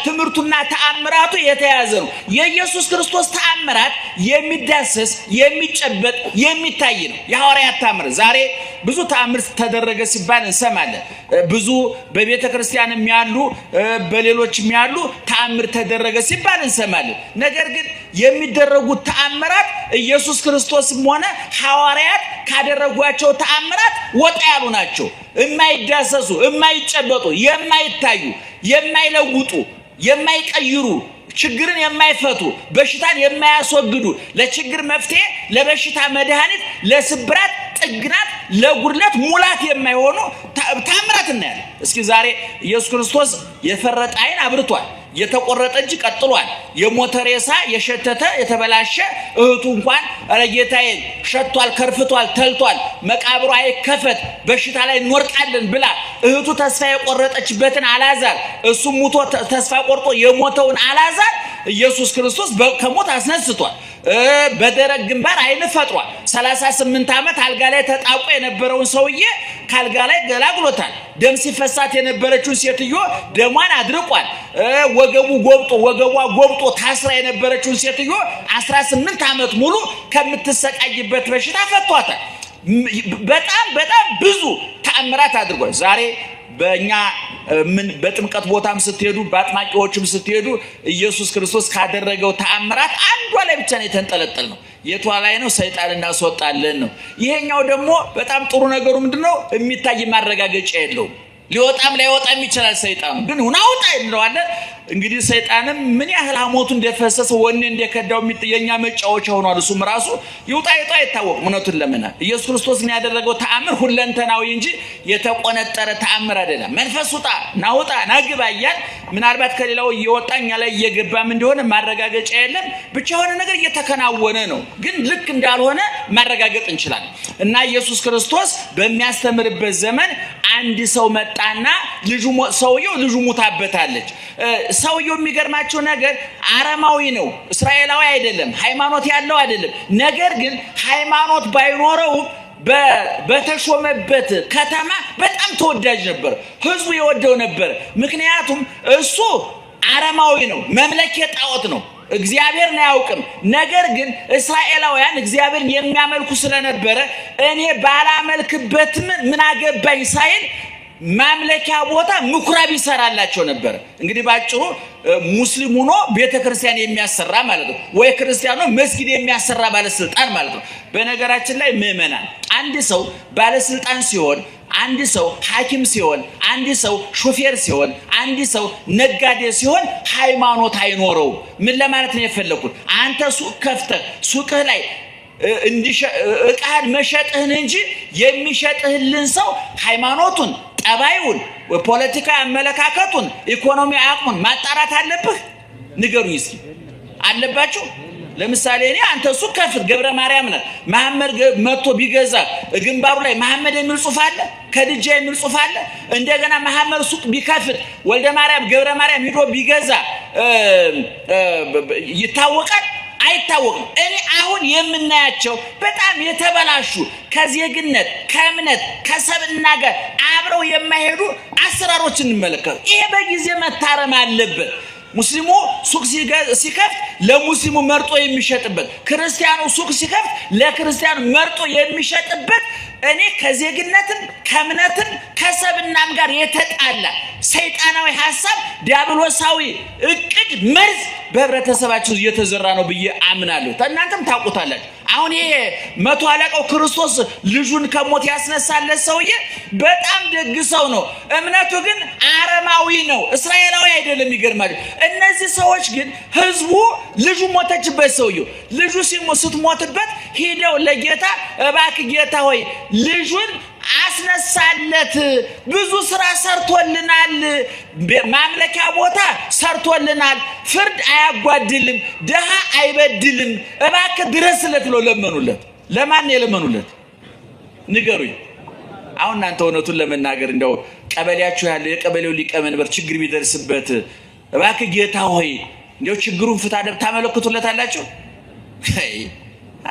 ትምህርቱና ተአምራቱ የተያዘ ነው። የኢየሱስ ክርስቶስ ተአምራት የሚዳሰስ የሚጨበጥ የሚታይ ነው። የሐዋርያት ተአምር ዛሬ ብዙ ተአምር ተደረገ ሲባል እንሰማለን። ብዙ በቤተ ክርስቲያንም ያሉ በሌሎችም ያሉ ተአምር ተደረገ ሲባል እንሰማለን። ነገር ግን የሚደረጉት ተአምራት ኢየሱስ ክርስቶስም ሆነ ሐዋርያት ካደረጓቸው ተአምራት ወጣ ያሉ ናቸው። የማይዳሰሱ የማይጨበጡ የማይታዩ የማይለውጡ የማይቀይሩ ችግርን የማይፈቱ በሽታን የማያስወግዱ ለችግር መፍትሄ ለበሽታ መድኃኒት ለስብራት ጥግናት ለጉድለት ሙላት የማይሆኑ ተአምራት እናያለን። እስኪ ዛሬ ኢየሱስ ክርስቶስ የፈረጠ ዓይን አብርቷል፣ የተቆረጠ እጅ ቀጥሏል፣ የሞተ ሬሳ የሸተተ የተበላሸ እህቱ እንኳን ኧረ ጌታዬ ሸቷል፣ ከርፍቷል፣ ተልቷል፣ መቃብሩ አይከፈት በሽታ ላይ እንወርቃለን ብላ እህቱ ተስፋ የቆረጠችበትን አልዓዛር እሱ ሙቶ ተስፋ ቆርጦ የሞተውን አልዓዛር ኢየሱስ ክርስቶስ ከሞት አስነስቷል። በደረቅ ግንባር ዓይን ፈጥሯል። 38 ዓመት አልጋ ላይ ተጣቆ የነበረውን ሰውዬ ካልጋ ላይ ገላግሎታል። ደም ሲፈሳት የነበረችውን ሴትዮ ደሟን አድርቋል። ወገቧ ጎብጦ ታስራ የነበረችውን ሴትዮ 18 ዓመት ሙሉ ከምትሰቃይበት በሽታ ፈቷታል። በጣም ብዙ ተአምራት አድርጓል። ዛሬ በእኛ በጥምቀት ቦታም ስትሄዱ በአጥማቂዎችም ስትሄዱ ኢየሱስ ክርስቶስ ካደረገው ተአምራት አንዷ ላይ ብቻ ነው የተንጠለጠል ነው። የቷ ላይ ነው? ሰይጣን እናስወጣለን ነው። ይሄኛው ደግሞ በጣም ጥሩ ነገሩ ምንድነው? የሚታይ ማረጋገጫ የለውም። ሊወጣም ላይወጣም ይችላል። ሰይጣኑ ግን ሁናውጣ እንለዋለን። እንግዲህ ሰይጣንም ምን ያህል ሐሞቱ እንደፈሰሰ ወኔ እንደከዳው የኛ መጫወቻ ሆኗል። እሱም ራሱ ይውጣ አይታወቅም። እውነቱን ለመናገር ኢየሱስ ክርስቶስ ያደረገው ተአምር ሁለንተናዊ እንጂ የተቆነጠረ ተአምር አይደለም። መንፈስ ውጣ ናውጣ ናግባ እያል ምናልባት ከሌላው እየወጣኛ ላይ እየገባም እንደሆነ ማረጋገጫ የለም። ብቻ የሆነ ነገር እየተከናወነ ነው፣ ግን ልክ እንዳልሆነ ማረጋገጥ እንችላለን። እና ኢየሱስ ክርስቶስ በሚያስተምርበት ዘመን አንድ ሰው መጣና ሰውየው ልጁ ሙታበታለች። ሰውየው የሚገርማቸው ነገር አረማዊ ነው፣ እስራኤላዊ አይደለም፣ ሃይማኖት ያለው አይደለም። ነገር ግን ሃይማኖት ባይኖረው በተሾመበት ከተማ በጣም ተወዳጅ ነበር፣ ህዝቡ ይወደው ነበር። ምክንያቱም እሱ አረማዊ ነው፣ መምለኪያ ጣዖት ነው፣ እግዚአብሔርን አያውቅም። ነገር ግን እስራኤላውያን እግዚአብሔርን የሚያመልኩ ስለነበረ እኔ ባላመልክበትም ምን አገባኝ ሳይል ማምለኪያ ቦታ ምኩራብ ይሰራላቸው ነበር። እንግዲህ ባጭሩ ሙስሊም ሆኖ ቤተክርስቲያን የሚያሰራ ማለት ነው፣ ወይ ክርስቲያኖ መስጊድ የሚያሰራ ባለስልጣን ማለት ነው። በነገራችን ላይ ምዕመናን አንድ ሰው ባለስልጣን ሲሆን፣ አንድ ሰው ሐኪም ሲሆን፣ አንድ ሰው ሹፌር ሲሆን፣ አንድ ሰው ነጋዴ ሲሆን ሃይማኖት አይኖረው። ምን ለማለት ነው የፈለኩት? አንተ ሱቅ ከፍተህ ሱቅህ ላይ ዕቃህን መሸጥህን እንጂ የሚሸጥህልን ሰው ሃይማኖቱን ጠባዩን ፖለቲካ አመለካከቱን ኢኮኖሚ አቅሙን ማጣራት አለብህ ንገሩኝ እስኪ አለባችሁ ለምሳሌ እኔ አንተ ሱቅ ከፍት ገብረ ማርያም ነህ መሐመድ መጥቶ ቢገዛ ግንባሩ ላይ መሐመድ የሚል ጽሑፍ አለ ከድጃ የሚል ጽሑፍ አለ እንደገና መሐመድ ሱቅ ቢከፍት ወልደ ማርያም ገብረ ማርያም ሂዶ ቢገዛ ይታወቃል አይታወቅም እኔ አሁን የምናያቸው በጣም የተበላሹ ከዜግነት ከእምነት ከሰብና ጋር አብረው የማይሄዱ አሰራሮችን እንመለከት ይሄ በጊዜ መታረም አለበት ሙስሊሙ ሱቅ ሲከፍት ለሙስሊሙ መርጦ የሚሸጥበት ክርስቲያኑ ሱቅ ሲከፍት ለክርስቲያኑ መርጦ የሚሸጥበት እኔ ከዜግነትን ከእምነትን ከሰብናም ጋር የተጣላ ሰይጣናዊ ሐሳብ ዲያብሎሳዊ እቅድ መርዝ በህብረተሰባችን እየተዘራ ነው ብዬ አምናለሁ እናንተም ታውቁታላችሁ አሁን ይሄ መቶ አለቃው ክርስቶስ ልጁን ከሞት ያስነሳለት ሰውዬ በጣም ደግ ሰው ነው እምነቱ ግን አረማዊ ነው እስራኤላዊ አይደለም ይገርማል እነዚህ ሰዎች ግን ህዝቡ ልጁ ሞተችበት ሰውዬው ልጁ ስትሞትበት ሄደው ለጌታ እባክህ ጌታ ሆይ ልጁን አስነሳለት ብዙ ስራ ሰርቶልናል ማምለኪያ ቦታ ሰርቶልናል ፍርድ አያጓድልም ደሃ አይበድልም እባክህ ድረስለት ነው ለመኑለት ለማን የለመኑለት ንገሩኝ አሁን እናንተ እውነቱን ለመናገር እንደው ቀበሌያችሁ ያለ የቀበሌው ሊቀመንበር ችግር ቢደርስበት እባክህ ጌታ ሆይ እንደው ችግሩን ፍታ ደብ ታመለክቱለታላችሁ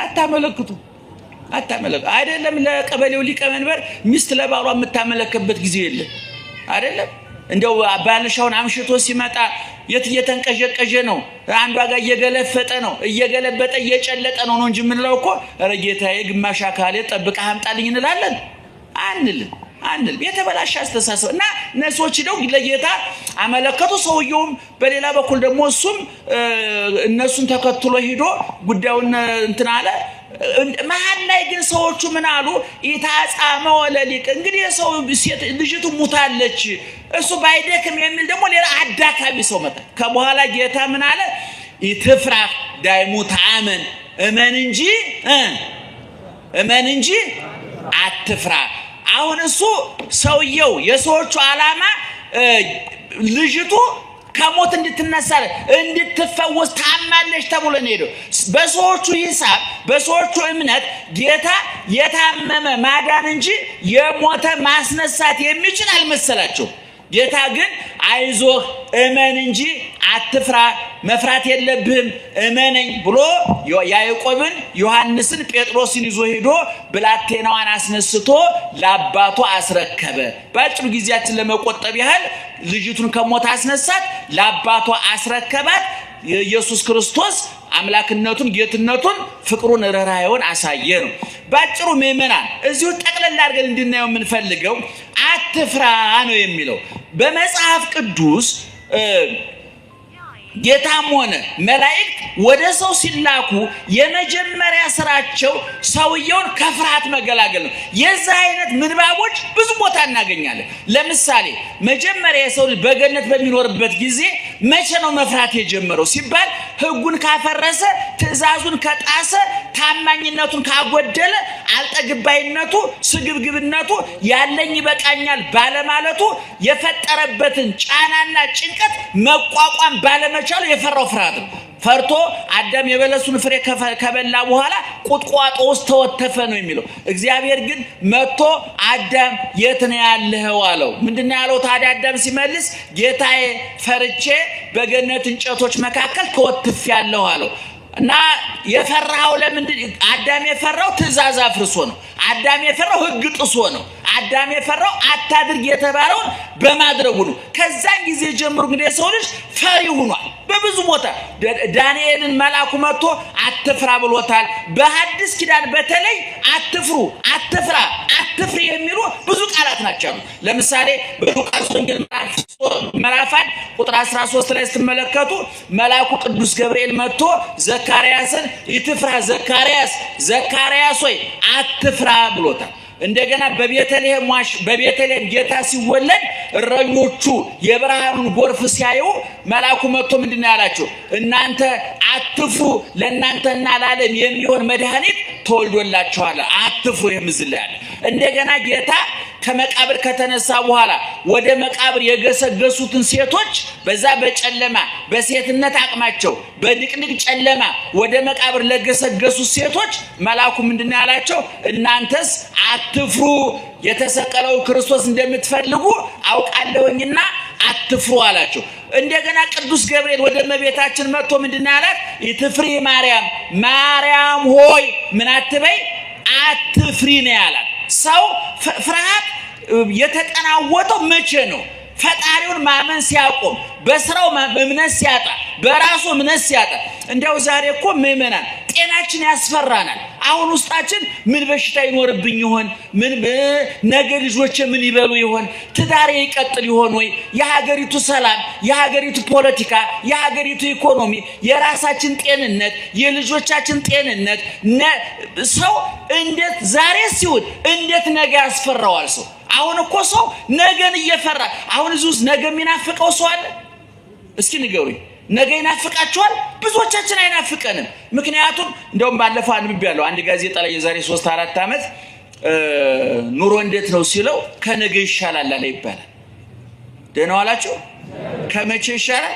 አታመለክቱ አይደለም ለቀበሌው ሊቀመንበር ሚስት ለባሏ የምታመለክበት ጊዜ የለም አይደለም እንደው ባልሻውን አምሽቶ ሲመጣ የተንቀዠቀዠ ነው አንዷ ጋር እየገለፈጠ ነው እየገለበጠ እየጨለጠ ነው እንጂ ምን ነው እኮ ኧረ ጌታዬ ግማሽ አካሌ ጠብቀህ አምጣልኝ እንላለን አንል የተበላሸ አስተሳሰብ እና ነሶች ነው ለጌታ አመለከቱ ሰውየውም በሌላ በኩል ደግሞ እሱም እነሱን ተከትሎ ሄዶ ጉዳዩን እንትን አለ መሃል ላይ ግን ሰዎቹ ምን አሉ ኢታጻመው ለሊቅ እንግዲህ ሰው ሴት ልጅቱ ሙታለች እሱ ባይደክም የሚል ደግሞ ሌላ አዳካቢ ሰው መጣ ከበኋላ ጌታ ምን አለ ኢትፍራ ዳይሙት አመን እመን እንጂ አትፍራ አሁን እሱ ሰውየው የሰዎቹ ዓላማ ልጅቱ ከሞት እንድትነሳ እንድትፈወስ ታማለች ተብሎ ነው ሄዶ በሰዎቹ ሂሳብ በሰዎቹ እምነት ጌታ የታመመ ማዳን እንጂ የሞተ ማስነሳት የሚችል አልመሰላቸው ጌታ ግን አይዞህ እመን እንጂ አትፍራ መፍራት የለብህም እመነኝ ብሎ ያዕቆብን ዮሐንስን ጴጥሮስን ይዞ ሄዶ ብላቴናዋን አስነስቶ ለአባቱ አስረከበ ባጭሩ ጊዜያችን ለመቆጠብ ያህል ልጅቱን ከሞት አስነሳት ለአባቱ አስረከባት ኢየሱስ ክርስቶስ አምላክነቱን ጌትነቱን ፍቅሩን ርህራሄውን አሳየ ነው ባጭሩ ምእመናን እዚሁ ጠቅለል አድርገን እንድናየው የምንፈልገው አትፍራ ነው የሚለው በመጽሐፍ ቅዱስ ጌታም ሆነ መላእክት ወደ ሰው ሲላኩ የመጀመሪያ ስራቸው ሰውየውን ከፍርሃት መገላገል ነው የዛ አይነት ምንባቦች ብዙ ቦታ እናገኛለን ለምሳሌ መጀመሪያ የሰው ልጅ በገነት በሚኖርበት ጊዜ መቼ ነው መፍራት የጀመረው ሲባል ህጉን ካፈረሰ ትእዛዙን ከጣሰ ታማኝነቱን ካጎደለ አልጠግባይነቱ ስግብግብነቱ ያለኝ ይበቃኛል ባለማለቱ የፈጠረበትን ጫናና ጭንቀት መቋቋም ባለመቻሉ የፈራው ፍርሃት ፈርቶ አዳም የበለሱን ፍሬ ከበላ በኋላ ቁጥቋጦ ውስጥ ተወተፈ ነው የሚለው እግዚአብሔር ግን መጥቶ አዳም የት ነው ያለኸው አለው ምንድነው ያለው ታዲያ አዳም ሲመልስ ጌታዬ ፈርቼ በገነት እንጨቶች መካከል ተወትፍ ያለው አለው እና የፈራው ለምንድን አዳም የፈራው ትእዛዝ አፍርሶ ነው አዳም የፈራው ህግ ጥሶ ነው አዳም የፈራው አታድርግ የተባለውን በማድረጉ ነው ከዛን ጊዜ ጀምሮ እንግዲህ ሰው ልጅ ፈሪ ሆኗል በብዙ ቦታ ዳንኤልን መልአኩ መጥቶ አትፍራ ብሎታል በሐዲስ ኪዳን በተለይ አትፍሩ አትፍራ አትፍሪ የሚሉ ብዙ ቃላት ናቸው ለምሳሌ በሉቃስ ወንጌል ምዕራፍ 1 ቁጥር 13 ላይ ስትመለከቱ መልአኩ ቅዱስ ገብርኤል መጥቶ ዘካርያስን ይትፍራ ዘካርያስ ሆይ አትፍራ ብሎታል እንደገና በቤተልሔም ጌታ ሲወለድ እረኞቹ የብርሃኑን ጎርፍ ሲያዩ መልአኩ መጥቶ ምንድነው ያላቸው እናንተ አትፍሩ ለእናንተና ለዓለም የሚሆን መድኃኒት ተወልዶላችኋል አትፍሩ የምዝላል እንደገና ጌታ ከመቃብር ከተነሳ በኋላ ወደ መቃብር የገሰገሱትን ሴቶች በዛ በጨለማ በሴትነት አቅማቸው በድቅድቅ ጨለማ ወደ መቃብር ለገሰገሱት ሴቶች መልአኩ ምንድነው ያላቸው? እናንተስ አትፍሩ፣ የተሰቀለው ክርስቶስ እንደምትፈልጉ አውቃለሁኝና አትፍሩ አላቸው። እንደገና ቅዱስ ገብርኤል ወደ እመቤታችን መጥቶ ምንድነው ያላት? ኢትፍሪ ማርያም ሆይ ምን አትበይ አትፍሪ ነው ያላት። ሰው ፍርሃት የተጠናወተው መቼ ነው? ፈጣሪውን ማመን ሲያቆም፣ በስራው እምነት ሲያጣ፣ በራሱ እምነት ሲያጣ። እንደው ዛሬ እኮ ምእመናን ጤናችን ያስፈራናል። አሁን ውስጣችን ምን በሽታ ይኖርብኝ ይሆን? ምን ነገ ልጆቼ ምን ይበሉ ይሆን? ትዳሬ ይቀጥል ይሆን ወይ? የሀገሪቱ ሰላም፣ የሀገሪቱ ፖለቲካ፣ የሀገሪቱ ኢኮኖሚ፣ የራሳችን ጤንነት፣ የልጆቻችን ጤንነት ሰው እንዴት ዛሬ ሲውል እንዴት ነገ ያስፈራዋል ሰው? አሁን እኮ ሰው ነገን እየፈራ አሁን እዚህ ውስጥ ነገ የሚናፍቀው ሰው አለ? እስኪ ንገሩኝ። ነገ ይናፍቃችኋል? ብዙዎቻችን አይናፍቀንም። ምክንያቱም እንደውም ባለፈው አንብቤያለሁ አንድ ጋዜጣ ላይ የዛሬ 3-4 ዓመት ኑሮ እንዴት ነው ሲለው ከነገ ይሻላል አለ ይባላል። ደህና ዋላችሁ? ከመቼ ይሻላል?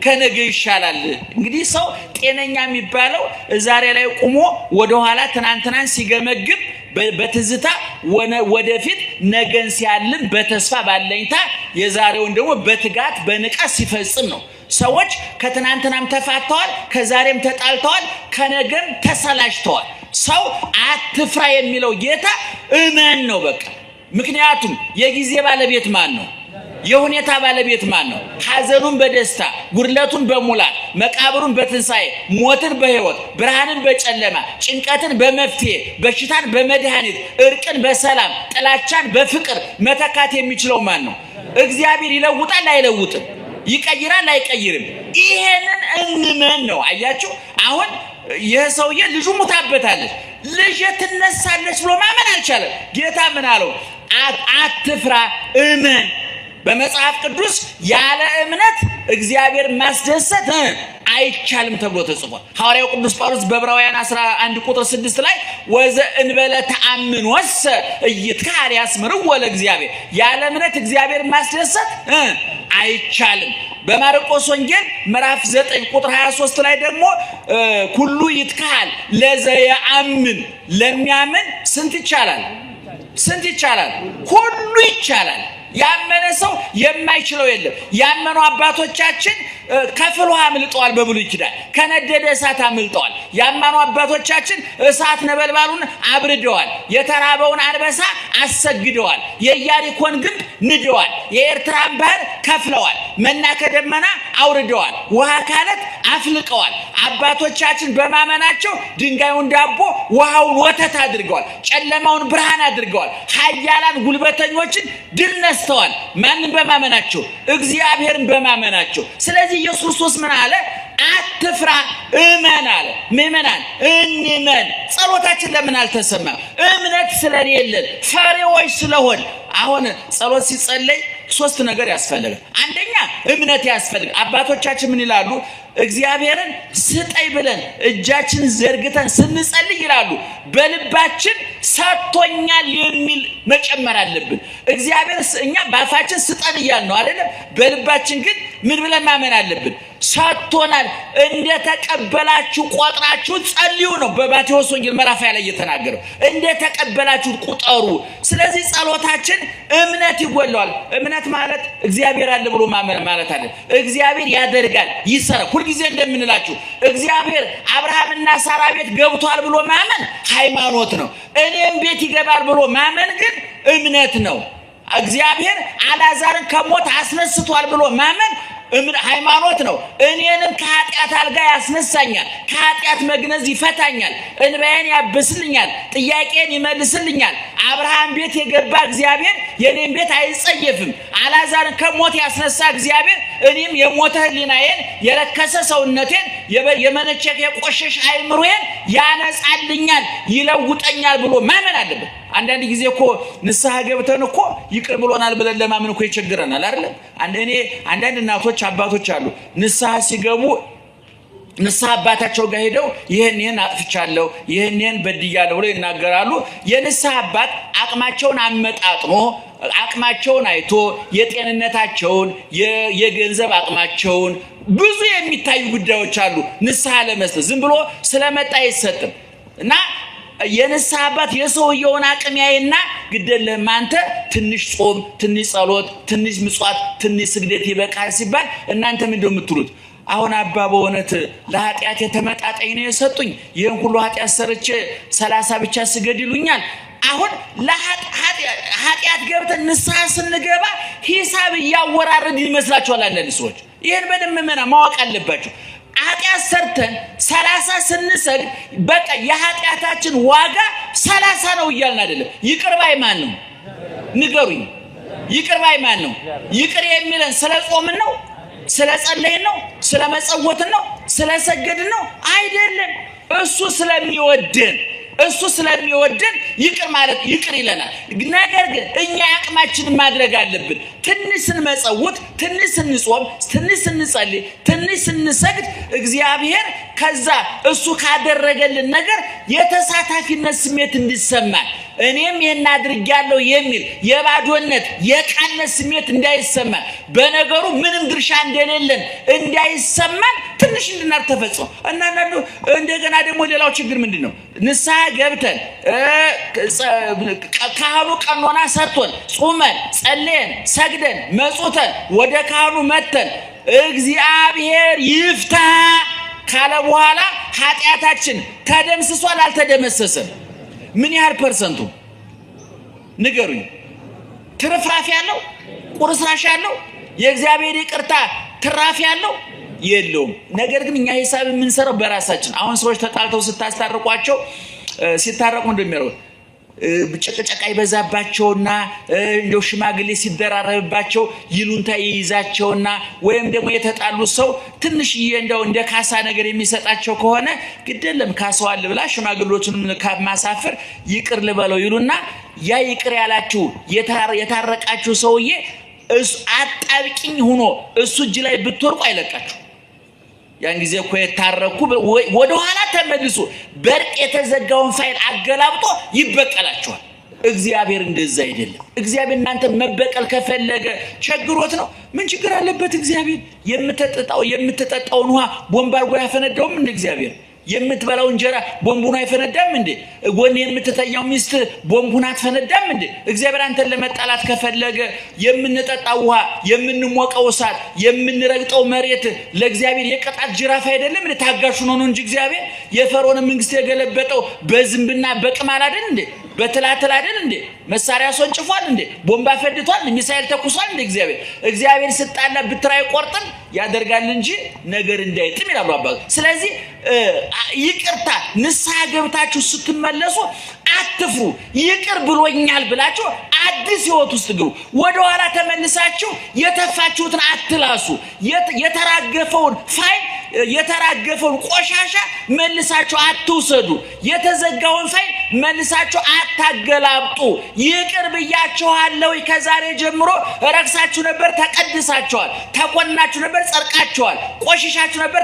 ከነገ ይሻላል። እንግዲህ ሰው ጤነኛ የሚባለው ዛሬ ላይ ቆሞ ወደ ኋላ ትናንትናን ሲገመግም በትዝታ ወደፊት ነገን ሲያልም በተስፋ ባለኝታ የዛሬውን ደግሞ በትጋት በንቃት ሲፈጽም ነው። ሰዎች ከትናንትናም ተፋተዋል፣ ከዛሬም ተጣልተዋል፣ ከነገም ተሰላችተዋል። ሰው አትፍራ የሚለው ጌታ እመን ነው በቃ። ምክንያቱም የጊዜ ባለቤት ማን ነው? የሁኔታ ባለቤት ማን ነው? ሐዘኑን በደስታ ጉድለቱን በሙላት መቃብሩን በትንሳኤ ሞትን በሕይወት ብርሃንን በጨለማ ጭንቀትን በመፍትሄ በሽታን በመድኃኒት እርቅን በሰላም ጥላቻን በፍቅር መተካት የሚችለው ማን ነው? እግዚአብሔር ይለውጣል አይለውጥም? ይቀይራል አይቀይርም? ይሄንን እንመን ነው። አያችሁ አሁን ይህ ሰውዬ ልጁ ሙታበታለች፣ ልጅ ትነሳለች ብሎ ማመን አልቻለም። ጌታ ምን አለው? አትፍራ እመን። በመጽሐፍ ቅዱስ ያለ እምነት እግዚአብሔር ማስደሰት አይቻልም ተብሎ ተጽፏል። ሐዋርያው ቅዱስ ጳውሎስ በዕብራውያን 11:6 ላይ ወዘ እንበለ ተአምን ወሰ እይትካል ያስምርዎ ለእግዚአብሔር፣ ያለ እምነት እግዚአብሔር ማስደሰት አይቻልም። በማርቆስ ወንጌል ምዕራፍ 9:23 ላይ ደግሞ ሁሉ ይትካል ለዘየአምን፣ ለሚያምን ስንት ይቻላል? ስንት ይቻላል? ሁሉ ይቻላል። ያመነ ሰው የማይችለው የለም። ያመኑ አባቶቻችን ከፍል ውሃ አምልጠዋል፣ በብሉይ ኪዳን ከነደደ እሳት አምልጠዋል። ያመኑ አባቶቻችን እሳት ነበልባሉን አብርደዋል፣ የተራበውን አንበሳ አሰግደዋል፣ የኢያሪኮን ግንብ ንደዋል፣ የኤርትራን ባህር ከፍለዋል፣ መና ከደመና አውርደዋል፣ ውሃ ካለት አፍልቀዋል። አባቶቻችን በማመናቸው ድንጋዩን ዳቦ ውሃውን ወተት አድርገዋል፣ ጨለማውን ብርሃን አድርገዋል። ኃያላን ጉልበተኞችን ድል ነስተዋል። ማንን በማመናቸው? እግዚአብሔርን በማመናቸው። ስለዚህ ኢየሱስ ክርስቶስ ምን አለ? አትፍራ እመን አለ። ምእመናን እንመን። ጸሎታችን ለምን አልተሰማም? እምነት ስለሌለን ፈሪዎች ስለሆን። አሁን ጸሎት ሲጸለይ 3 ነገር ያስፈልጋል። አንደኛ እምነት ያስፈልጋል። አባቶቻችን ምን ይላሉ? እግዚአብሔርን ስጠይ ብለን እጃችን ዘርግተን ስንጸልይ ይላሉ በልባችን ሰጥቶኛል የሚል መጨመር አለብን። እግዚአብሔር እኛ ባፋችን ስጠን እያልን ነው አይደለም? በልባችን ግን ምን ብለን ማመን አለብን? ሰጥቶናል። እንደተቀበላችሁ ቆጥራችሁ ጸልዩ ነው በማቴዎስ ወንጌል ምዕራፍ ላይ የተናገረው። እንደተቀበላችሁ ቁጠሩ። ስለዚህ ጸሎታችን እምነት ይጎለዋል። እምነት ማለት እግዚአብሔር አለ ብሎ ማመን ማለት አይደለም። እግዚአብሔር ያደርጋል፣ ይሰራል። ሁልጊዜ እንደምንላችሁ እግዚአብሔር አብርሃምና ሳራ ቤት ገብቷል ብሎ ማመን ሃይማኖት ነው። እኔም ቤት ይገባል ብሎ ማመን ግን እምነት ነው። እግዚአብሔር አልዓዛርን ከሞት አስነስቷል ብሎ ማመን ሃይማኖት ነው። እኔንም ከኃጢአት አልጋ ያስነሳኛል፣ ከኃጢአት መግነዝ ይፈታኛል፣ እንባዬን ያብስልኛል፣ ጥያቄን ይመልስልኛል። አብርሃም ቤት የገባ እግዚአብሔር የኔን ቤት አይጸየፍም። አልዓዛርን ከሞት ያስነሳ እግዚአብሔር እኔም የሞተ ሕሊናዬን የረከሰ ሰውነቴን የመነቸክ የቆሸሽ አይምሮዬን ያነጻልኛል፣ ይለውጠኛል ብሎ ማመን አለበት። አንዳንድ ጊዜ እኮ ንስሐ ገብተን እኮ ይቅር ብሎናል ብለን ለማመን እኮ ይቸግረናል አይደል? አንዳንድ እናቶች አባቶች አሉ ንስሐ ሲገቡ ንስሐ አባታቸው ጋር ሄደው ይሄን አጥፍቻለሁ ይሄን በድያለሁ ብለው ይናገራሉ። የንስሐ አባት አቅማቸውን አመጣጥኖ አቅማቸውን አይቶ የጤንነታቸውን የገንዘብ አቅማቸውን ብዙ የሚታዩ ጉዳዮች አሉ። ንስሐ ለመስጠት ዝም ብሎ ስለመጣ አይሰጥም እና የንስሐ አባት የሰውየውን አቅም ያይና ግደለህም አንተ ትንሽ ጾም፣ ትንሽ ጸሎት፣ ትንሽ ምጽዋት፣ ትንሽ ስግደት ይበቃል ሲባል እናንተ ምንድነው የምትሉት? አሁን አባ በእውነት ለኃጢአት የተመጣጣኝ ነው የሰጡኝ፣ ይህን ሁሉ ኃጢአት ሰርቼ 30 ብቻ ስገድ ይሉኛል። አሁን ለኃጢአት ገብተን ንስሐ ስንገባ ሂሳብ እያወራረድ ይመስላችኋል አንዳንድ ሰዎች። ይህን በደንብ ማወቅ አለባቸው። ኃጢአት ሰርተን 30 ስንሰግድ በቃ የኃጢአታችን ዋጋ 30 ነው እያልን አይደለም። ይቅር ባይ ማን ነው ንገሩኝ? ይቅር ባይ ማን ነው? ይቅር የሚለን ስለ ጾምን ነው? ስለ ጸለይን ነው? ስለ መጸወትን ነው? ስለ ሰገድን ነው? አይደለም። እሱ ስለሚወደን ይቅር ማለት ይቅር ይለናል። ነገር ግን እኛ አቅማችንን ማድረግ አለብን። ትንሽ ስንመጸውት፣ ትንሽ ስንጾም፣ ትንሽ ስንጸልይ፣ ትንሽ ስንሰግድ እግዚአብሔር ከዛ እሱ ካደረገልን ነገር የተሳታፊነት ስሜት እንዲሰማን እኔም ይሄን አድርጌያለሁ የሚል የባዶነት የቃልነት ስሜት እንዳይሰማን በነገሩ ምንም ድርሻ እንደሌለን እንዳይሰማን ትንሽ እንድናር ተፈጽሞ እና እንደገና ደግሞ ሌላው ችግር ምንድነው? ንስሐ ገብተን ካህኑ ቀኖና ሰጥቶን ጾመን ጸልየን ሰግደን መጾተን ወደ ካህኑ መተን እግዚአብሔር ይፍታ ካለ በኋላ ኃጢአታችን ተደምስሷል አልተደመሰሰም? ምን ያህል ፐርሰንቱ ንገሩኝ? ትርፍራፊ ያለው ቁርስራሽ ያለው የእግዚአብሔር ይቅርታ ትራፊ ያለው የለውም። ነገር ግን እኛ ሂሳብ የምንሰራው በራሳችን። አሁን ሰዎች ተጣልተው ስታስታርቋቸው ሲታረቁ እንደሚያረው ጭቅጭቅ ይበዛባቸውና እንደው ሽማግሌ ሲደራረብባቸው ይሉንታ ይይዛቸውና ወይም ደግሞ የተጣሉት ሰው ትንሽዬ እንደው እንደ ካሳ ነገር የሚሰጣቸው ከሆነ ግደለም ካሳው አለ ብላ ሽማግሌዎቹንም ከማሳፈር ይቅር ልበለው ይሉና ያ ይቅር ያላችሁ የታረቃችሁ ሰውዬ አጣብቂኝ ሆኖ እሱ እጅ ላይ ብትወርቁ አይለቃችሁ። ያን ጊዜ እኮ የታረቁ ወደ ኋላ ተመልሶ በርቅ የተዘጋውን ፋይል አገላብጦ ይበቀላችኋል። እግዚአብሔር እንደዛ አይደለም። እግዚአብሔር እናንተ መበቀል ከፈለገ ቸግሮት ነው። ምን ችግር አለበት? እግዚአብሔር የምትጠጣውን ውሃ ቦምብ አድርጎ ያፈነዳውም እንደ እግዚአብሔር የምትበላው እንጀራ ቦምቡን አይፈነዳም እንዴ? ጎን የምትተኛው ሚስት ቦምቡን አትፈነዳም እንዴ? እግዚአብሔር አንተን ለመጣላት ከፈለገ የምንጠጣው ውሃ፣ የምንሞቀው እሳት፣ የምንረግጠው መሬት ለእግዚአብሔር የቅጣት ጅራፍ አይደለም እንዴ? ታጋሹ ነው እንጂ እግዚአብሔር የፈርዖን መንግስት የገለበጠው በዝምብና በቅማል አይደል እንዴ? በትላትል አይደል እንዴ? መሳሪያ sonጭፏል እንዴ? ቦምባ ፈድቷል፣ ሚሳኤል ተኩሷል እንዴ? እግዚአብሔር ስጣላ ብትራይ ቆርጥን ያደርጋል እንጂ ነገር እንዳይጥም ይላሉ አባቱ። ስለዚህ ይቅርታ ንስሐ ገብታችሁ ስትመለሱ አትፍሩ። ይቅር ብሎኛል ብላችሁ አዲስ ህይወት ውስጥ ግቡ። ወደ ኋላ ተመልሳችሁ የተፋችሁትን አትላሱ። የተራገፈውን ፋይል የተራገፈውን ቆሻሻ መልሳችሁ አትውሰዱ። የተዘጋውን ፋይል መልሳችሁ አታገላብጡ። ይቅር ብያችኋለሁ፣ ከዛሬ ጀምሮ ረክሳችሁ ነበር ተቀድሳችኋል፣ ተቆናችሁ ነበር ጸድቃችኋል፣ ቆሽሻችሁ ነበር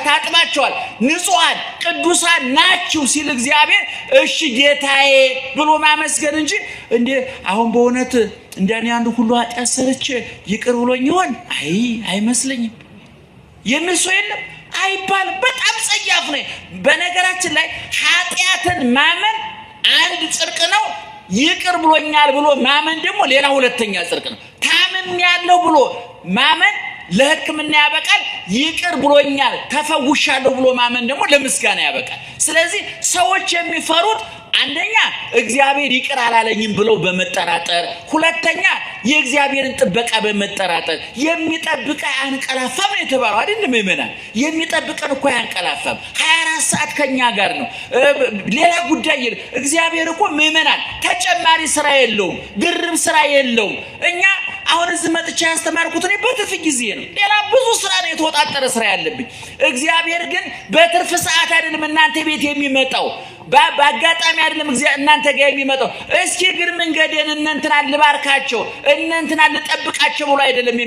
ታጥባችኋል፣ ንጹሃን ቅዱሳን ናችሁ ሲል እግዚአብሔር እሺ ጌታዬ ብሎ ማመስገን እንጂ እንዴ አሁን በእውነት እንደኔ አንዱ ሁሉ ኃጢአት ሰርቼ ይቅር ብሎኝ ይሆን አይመስለኝም የሚል ሰው የለም አይባልም። በጣም ጸያፍ ነው። በነገራችን ላይ ኃጢአትን ማመን አንድ ጽድቅ ነው። ይቅር ብሎኛል ብሎ ማመን ደግሞ ሌላ ሁለተኛ ጽድቅ ነው። ታምሜያለሁ ብሎ ማመን ለሕክምና ያበቃል። ይቅር ብሎኛል ተፈውሻለሁ ብሎ ማመን ደግሞ ለምስጋና ያበቃል። ስለዚህ ሰዎች የሚፈሩት አንደኛ እግዚአብሔር ይቅር አላለኝም ብለው በመጠራጠር፣ ሁለተኛ የእግዚአብሔርን ጥበቃ በመጠራጠር። የሚጠብቀ አንቀላፋም ነው የተባለው አይደል? ምእመናን የሚጠብቀን እኮ አንቀላፋም፣ 24 ሰዓት ከኛ ጋር ነው። ሌላ ጉዳይ እግዚአብሔር እኮ ምእመናን ተጨማሪ ስራ የለውም፣ ድርብ ስራ የለውም። እኛ አሁን እዚህ መጥቼ ያስተማርኩት እኔ በትርፍ ጊዜ ነው። ሌላ ብዙ ስራ ነው የተወጣጠረ ስራ ያለብኝ። እግዚአብሔር ግን በትርፍ ሰዓት አይደለም እናንተ ቤት የሚመጣው፣ በአጋጣሚ አይደለም እናንተ ጋር የሚመጣው። እስኪ እግር መንገዴን እንንትና ልባርካቸው እንንትና ልጠብቃቸው ብሎ አይደለም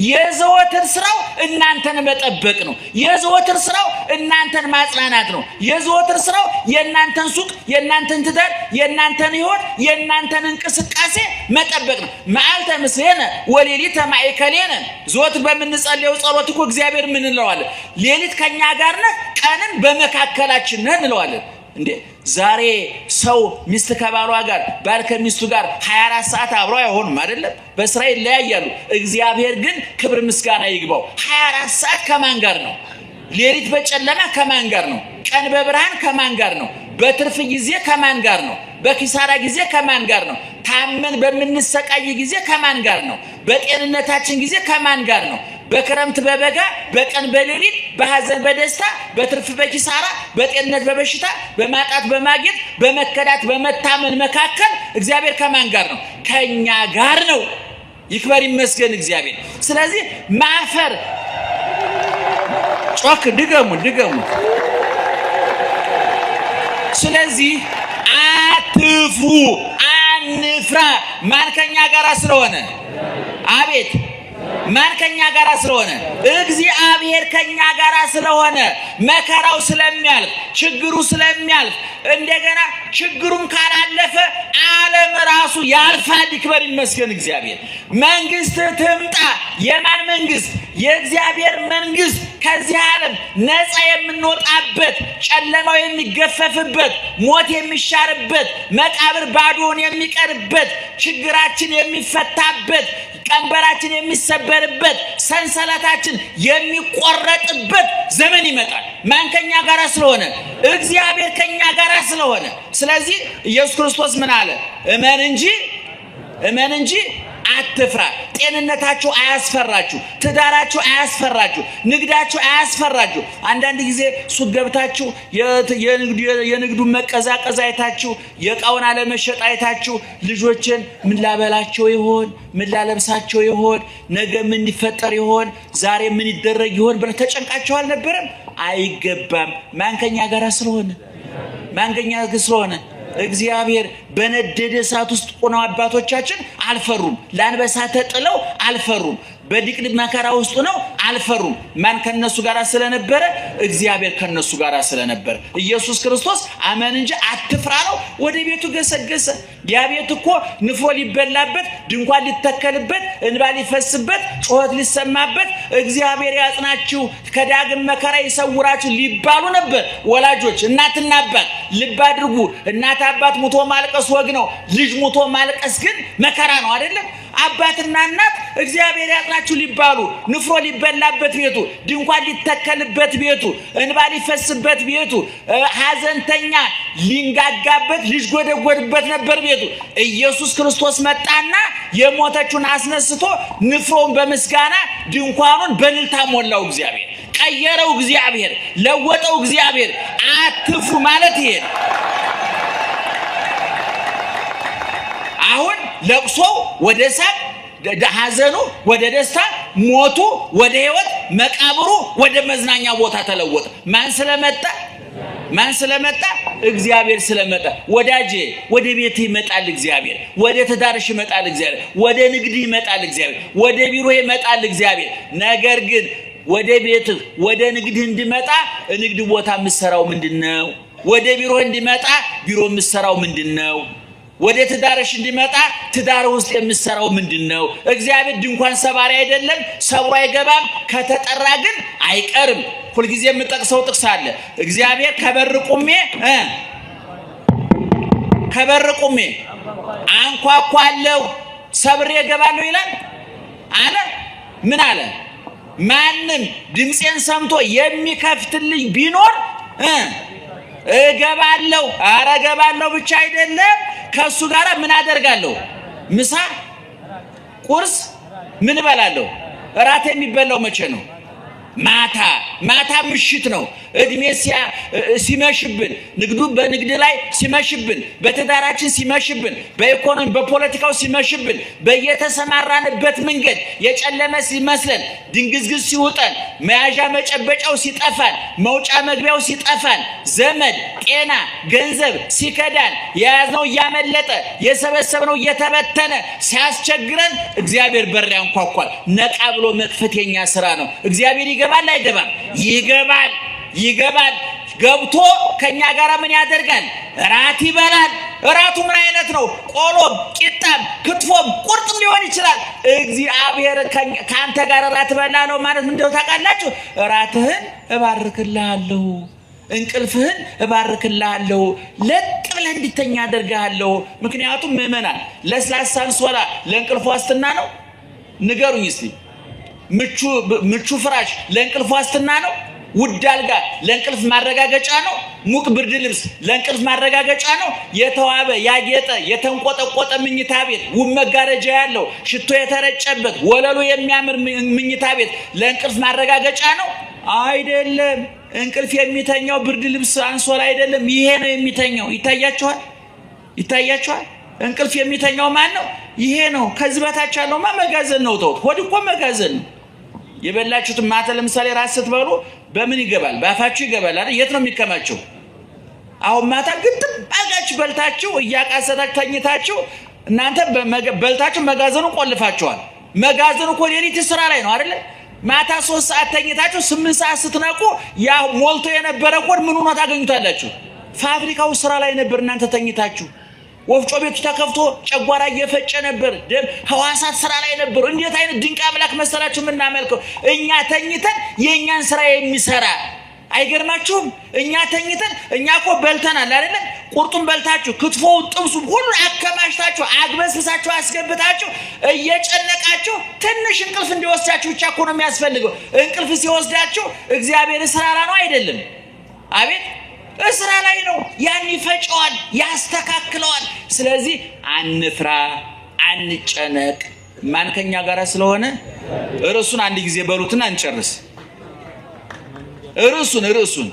የዘወትር ስራው እናንተን መጠበቅ ነው። የዘወትር ስራው እናንተን ማጽናናት ነው። የዘወትር ስራው የእናንተን ሱቅ፣ የእናንተን ትዳር፣ የእናንተን ህይወት፣ የእናንተን እንቅስቃሴ መጠበቅ ነው። መዓልተ ምስሌነ ወሌሊተ ማእከሌነ። ዘወትር በምንጸልየው ጸሎት እኮ እግዚአብሔር ምን እንለዋለን? ሌሊት ከኛ ጋር ነህ፣ ቀንን በመካከላችን ነህ እንለዋለን። እንዴ ዛሬ ሰው ሚስት ከባሏ ጋር ባል ከሚስቱ ጋር 24 ሰዓት አብረው አይሆኑም አይደለም? በስራ ይለያያሉ። እግዚአብሔር ግን ክብር ምስጋና ይግባው 24 ሰዓት ከማን ጋር ነው? ሌሊት በጨለማ ከማን ጋር ነው? ቀን በብርሃን ከማን ጋር ነው? በትርፍ ጊዜ ከማን ጋር ነው? በኪሳራ ጊዜ ከማን ጋር ነው? ታመን በምንሰቃይ ጊዜ ከማን ጋር ነው? በጤንነታችን ጊዜ ከማን ጋር ነው? በክረምት በበጋ፣ በቀን በሌሊት፣ በሐዘን በደስታ፣ በትርፍ በኪሳራ፣ በጤንነት በበሽታ፣ በማጣት በማግኘት፣ በመከዳት በመታመን መካከል እግዚአብሔር ከማን ጋር ነው? ከኛ ጋር ነው። ይክበር ይመስገን እግዚአብሔር። ስለዚህ ማፈር ጮክ ድገሙ። ስለዚህ አትፍሩ፣ አንፍራ። ማን ከኛ ጋር ስለሆነ? አቤት ማን ከኛ ጋር ስለሆነ? እግዚአብሔር ከኛ ጋር ስለሆነ መከራው ስለሚያልፍ፣ ችግሩ ስለሚያልፍ፣ እንደገና ችግሩም ካላለፈ ዓለም ራሱ ያልፋል። ይክበር ይመስገን እግዚአብሔር። መንግስት ትምጣ። የማን መንግስት? የእግዚአብሔር መንግስት። ከዚህ ዓለም ነፃ የምንወጣበት፣ ጨለማው የሚገፈፍበት፣ ሞት የሚሻርበት፣ መቃብር ባዶውን የሚቀርበት፣ ችግራችን የሚፈታበት፣ ቀንበራችን የሚሰበርበት፣ ሰንሰለታችን የሚቆረጥበት ዘመን ይመጣል። ማን ከኛ ጋር ስለሆነ? እግዚአብሔር ከኛ ጋር ስለሆነ። ስለዚህ ኢየሱስ ክርስቶስ ምን አለ? እመን እንጂ አትፍራ። ጤንነታችሁ አያስፈራችሁ፣ ትዳራችሁ አያስፈራችሁ፣ ንግዳችሁ አያስፈራችሁ። አንዳንድ ጊዜ ሱቅ ገብታችሁ የንግዱን መቀዛቀዝ አይታችሁ፣ የእቃውን አለመሸጥ አይታችሁ ልጆችን ምን ላበላቸው ይሆን፣ ምን ላለብሳቸው ይሆን፣ ነገ ምን ሊፈጠር ይሆን፣ ዛሬ ምን ይደረግ ይሆን ብለ ተጨንቃችሁ አልነበረም? አይገባም። ማን ከኛ ጋር ስለሆነ? ማን ከኛ ጋር ስለሆነ? እግዚአብሔር በነደደ እሳት ውስጥ ሆነው አባቶቻችን አልፈሩም። ለአንበሳ ተጥለው አልፈሩም። በድቅድቅ መከራ ውስጥ ነው አልፈሩም። ማን ከነሱ ጋር ስለነበረ? እግዚአብሔር ከነሱ ጋር ስለነበረ ኢየሱስ ክርስቶስ አመን እንጂ አትፍራ ነው። ወደ ቤቱ ገሰገሰ። ያ ቤት እኮ ንፍሮ ሊበላበት፣ ድንኳን ሊተከልበት፣ እንባ ሊፈስበት፣ ጩኸት ሊሰማበት፣ እግዚአብሔር ያጽናችሁ ከዳግም መከራ ይሰውራችሁ ሊባሉ ነበር ወላጆች። እናትና አባት ልብ አድርጉ። እናት አባት ሙቶ ማልቀስ ወግ ነው። ልጅ ሙቶ ማልቀስ ግን መከራ ነው አይደለም? አባትና እናት እግዚአብሔር ያጽናችሁ ሊባሉ፣ ንፍሮ ሊበላበት ቤቱ፣ ድንኳን ሊተከልበት ቤቱ፣ እንባ ሊፈስበት ቤቱ፣ ሐዘንተኛ ሊንጋጋበት ሊጎደጎድበት ነበር ቤቱ። ኢየሱስ ክርስቶስ መጣና የሞተችውን አስነስቶ ንፍሮውን በምስጋና ድንኳኑን በእልልታ ሞላው። እግዚአብሔር ቀየረው። እግዚአብሔር ለወጠው። እግዚአብሔር አትፍሩ ማለት ይሄ ነው። አሁን ለቅሶው ወደ ሳቅ፣ ሐዘኑ ወደ ደስታ፣ ሞቱ ወደ ሕይወት፣ መቃብሩ ወደ መዝናኛ ቦታ ተለወጠ። ማን ስለመጣ? እግዚአብሔር ስለመጣ። ወዳጄ ወደ ቤት ይመጣል እግዚአብሔር፣ ወደ ትዳርሽ ይመጣል እግዚአብሔር፣ ወደ ንግድ ይመጣል እግዚአብሔር፣ ወደ ቢሮ ይመጣል እግዚአብሔር። ነገር ግን ወደ ቤት ወደ ንግድ እንዲመጣ ንግድ ቦታ የምትሰራው ምንድነው? ወደ ቢሮ እንዲመጣ ቢሮ የምትሰራው ምንድነው? ወደ ትዳርሽ እንዲመጣ ትዳር ውስጥ የምትሰራው ምንድነው? እግዚአብሔር ድንኳን ሰባሪ አይደለም፣ ሰብሮ አይገባም። ከተጠራ ግን አይቀርም። ሁልጊዜ የምጠቅሰው ጥቅስ አለ። እግዚአብሔር ከበር ቁሜ አንኳኳለሁ ሰብሬ እገባለሁ ይላል አለ። ምን አለ? ማንም ድምጼን ሰምቶ የሚከፍትልኝ ቢኖር እገባለሁ። ኧረ እገባለሁ ብቻ አይደለም፣ ከሱ ጋር ምን አደርጋለሁ? ምሳ ቁርስ ምን እበላለሁ? እራት የሚበላው መቼ ነው? ማታ ምሽት ነው። እድሜ ሲመሽብን፣ በንግድ ላይ ሲመሽብን፣ በትዳራችን ሲመሽብን፣ በኢኮኖሚ በፖለቲካው ሲመሽብን፣ በየተሰማራንበት መንገድ የጨለመ ሲመስለን፣ ድንግዝግዝ ሲውጠን፣ መያዣ መጨበጫው ሲጠፋን፣ መውጫ መግቢያው ሲጠፋን፣ ዘመድ፣ ጤና፣ ገንዘብ ሲከዳን፣ የያዝነው እያመለጠ የሰበሰብነው እየተበተነ ሲያስቸግረን እግዚአብሔር በር ያንኳኳል። ነቃ ብሎ መክፈት የኛ ስራ ነው። እግዚአብሔር ይገባል አይገባም? ይገባል። ገብቶ ከኛ ጋር ምን ያደርጋል? እራት ይበላል። እራቱ ምን አይነት ነው? ቆሎም፣ ቂጣም፣ ክትፎም፣ ቁርጥም ሊሆን ይችላል። እግዚአብሔር ካንተ ጋር እራት በላለው ማለት ምን እንደው ታውቃላችሁ? እራትህን እባርክልሃለሁ፣ እንቅልፍህን እባርክልሃለሁ፣ ለጥ ብለህ እንድተኛ አደርግሃለሁ። ምክንያቱም ምእመናን ለስላሳ አንሶላ ለእንቅልፍ ዋስትና ነው? ንገሩኝ እስቲ። ምቹ ፍራሽ ለእንቅልፍ ዋስትና ነው? ውድ አልጋ ለእንቅልፍ ማረጋገጫ ነው? ሙቅ ብርድ ልብስ ለእንቅልፍ ማረጋገጫ ነው? የተዋበ ያጌጠ የተንቆጠቆጠ ምኝታ ቤት ውብ መጋረጃ ያለው ሽቶ የተረጨበት ወለሉ የሚያምር ምኝታ ቤት ለእንቅልፍ ማረጋገጫ ነው? አይደለም። እንቅልፍ የሚተኛው ብርድ ልብስ አንሶላ አይደለም፣ ይሄ ነው የሚተኛው። ይታያችኋል? እንቅልፍ የሚተኛው ማን ነው? ይሄ ነው። ከዚህ በታች ያለውማ መጋዘን ነው። ተውት። ሆድ እኮ መጋዘን ነው። የበላችሁት ማታ ለምሳሌ ራስ ስትበሉ በምን ይገባል? በአፋችሁ ይገባል አይደል? የት ነው የሚከማቸው? አሁን ማታ ግጥም አጋችሁ በልታችሁ እያቃሰታችሁ ተኝታችሁ እናንተ በልታችሁ መጋዘኑን ቆልፋችኋል። መጋዘኑ እኮ ሌሊት ስራ ላይ ነው አይደል? ማታ 3 ሰዓት ተኝታችሁ 8 ሰዓት ስትነቁ ያ ሞልቶ የነበረ ቆድ ምን ሆኖ ታገኙታላችሁ? ፋብሪካው ስራ ላይ ነበር እናንተ ተኝታችሁ። ወፍጮ ቤቱ ተከፍቶ ጨጓራ እየፈጨ ነበር። ደም ህዋሳት ስራ ላይ ነበር። እንዴት አይነት ድንቅ አምላክ መሰላችሁ የምናመልከው! እኛ ተኝተን የኛን ስራ የሚሰራ አይገርማችሁም? እኛ ተኝተን እኛ እኮ በልተናል አይደል? ቁርጡን በልታችሁ ክትፎውን ጥብሱን ሁሉ አከማሽታችሁ አግበስብሳችሁ አስገብታችሁ እየጨነቃችሁ ትንሽ እንቅልፍ እንዲወስዳችሁ ብቻ እኮ ነው የሚያስፈልገው። እንቅልፍ ሲወስዳችሁ እግዚአብሔር ስራ ላይ ነው አይደለም? አቤት እስራ ላይ ነው። ያን ይፈጨዋል፣ ያስተካክለዋል። ስለዚህ አንፍራ፣ አንጨነቅ። ማን ከኛ ጋር ስለሆነ ርዕሱን አንድ ጊዜ በሉትና እንጨርስ። ርዕሱን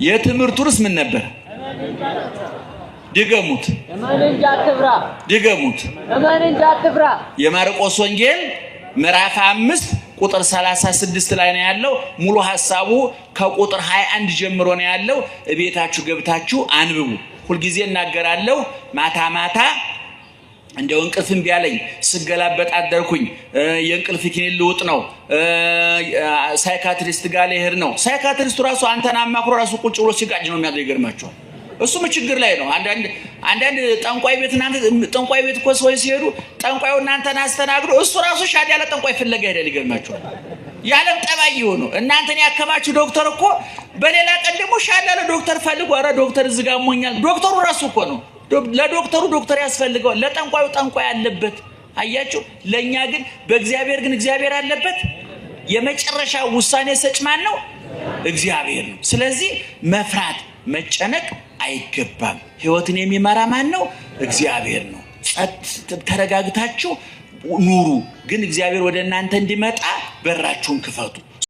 የትምህርቱ ርዕስ ምን ነበር? ድገሙት። የማርቆስ ወንጌል ምዕራፍ 5 ቁጥር 36 ላይ ነው ያለው። ሙሉ ሐሳቡ ከቁጥር 21 ጀምሮ ነው ያለው። እቤታችሁ ገብታችሁ አንብቡ። ሁሉ ጊዜ እናገራለሁ። ማታ እንደው እንቅልፍም ቢያለኝ ስገላበጥ አደርኩኝ። የእንቅልፍ ኪኒን ልውጥ ነው፣ ሳይካትሪስት ጋር ልሄድ ነው። ሳይካትሪስቱ ራሱ አንተን አማክሮ ራሱ ቁጭ ብሎ ሲጋጭ ነው የሚያደርገው። ይገርማችኋል። እሱም ችግር ላይ ነው። አንዳንድ ጠንቋይ ቤት እኮ ሰዎች ሲሄዱ ጠንቋዩ እናንተን አስተናግዶ እሱ ራሱ ሻድ ያለ ጠንቋይ ፍለጋ ሄዳል። ይገርማችኋል። ያለም ጠባይ ይሆኑ እናንተን ያከማችሁ ዶክተር እኮ በሌላ ቀን ደግሞ ሻድ ያለ ዶክተር ፈልጎ ኧረ ዶክተር እዚህ ጋር ሞኛል። ዶክተሩ ራሱ እኮ ነው። ለዶክተሩ ዶክተር ያስፈልገዋል፣ ለጠንቋዩ ጠንቋይ አለበት። አያችሁ። ለኛ ግን በእግዚአብሔር ግን እግዚአብሔር አለበት። የመጨረሻ ውሳኔ ሰጭ ማን ነው? እግዚአብሔር ነው። ስለዚህ መፍራት መጨነቅ አይገባም። ህይወትን የሚመራ ማን ነው? እግዚአብሔር ነው። ተረጋግታችሁ ኑሩ። ግን እግዚአብሔር ወደ እናንተ እንዲመጣ በራችሁን ክፈቱ።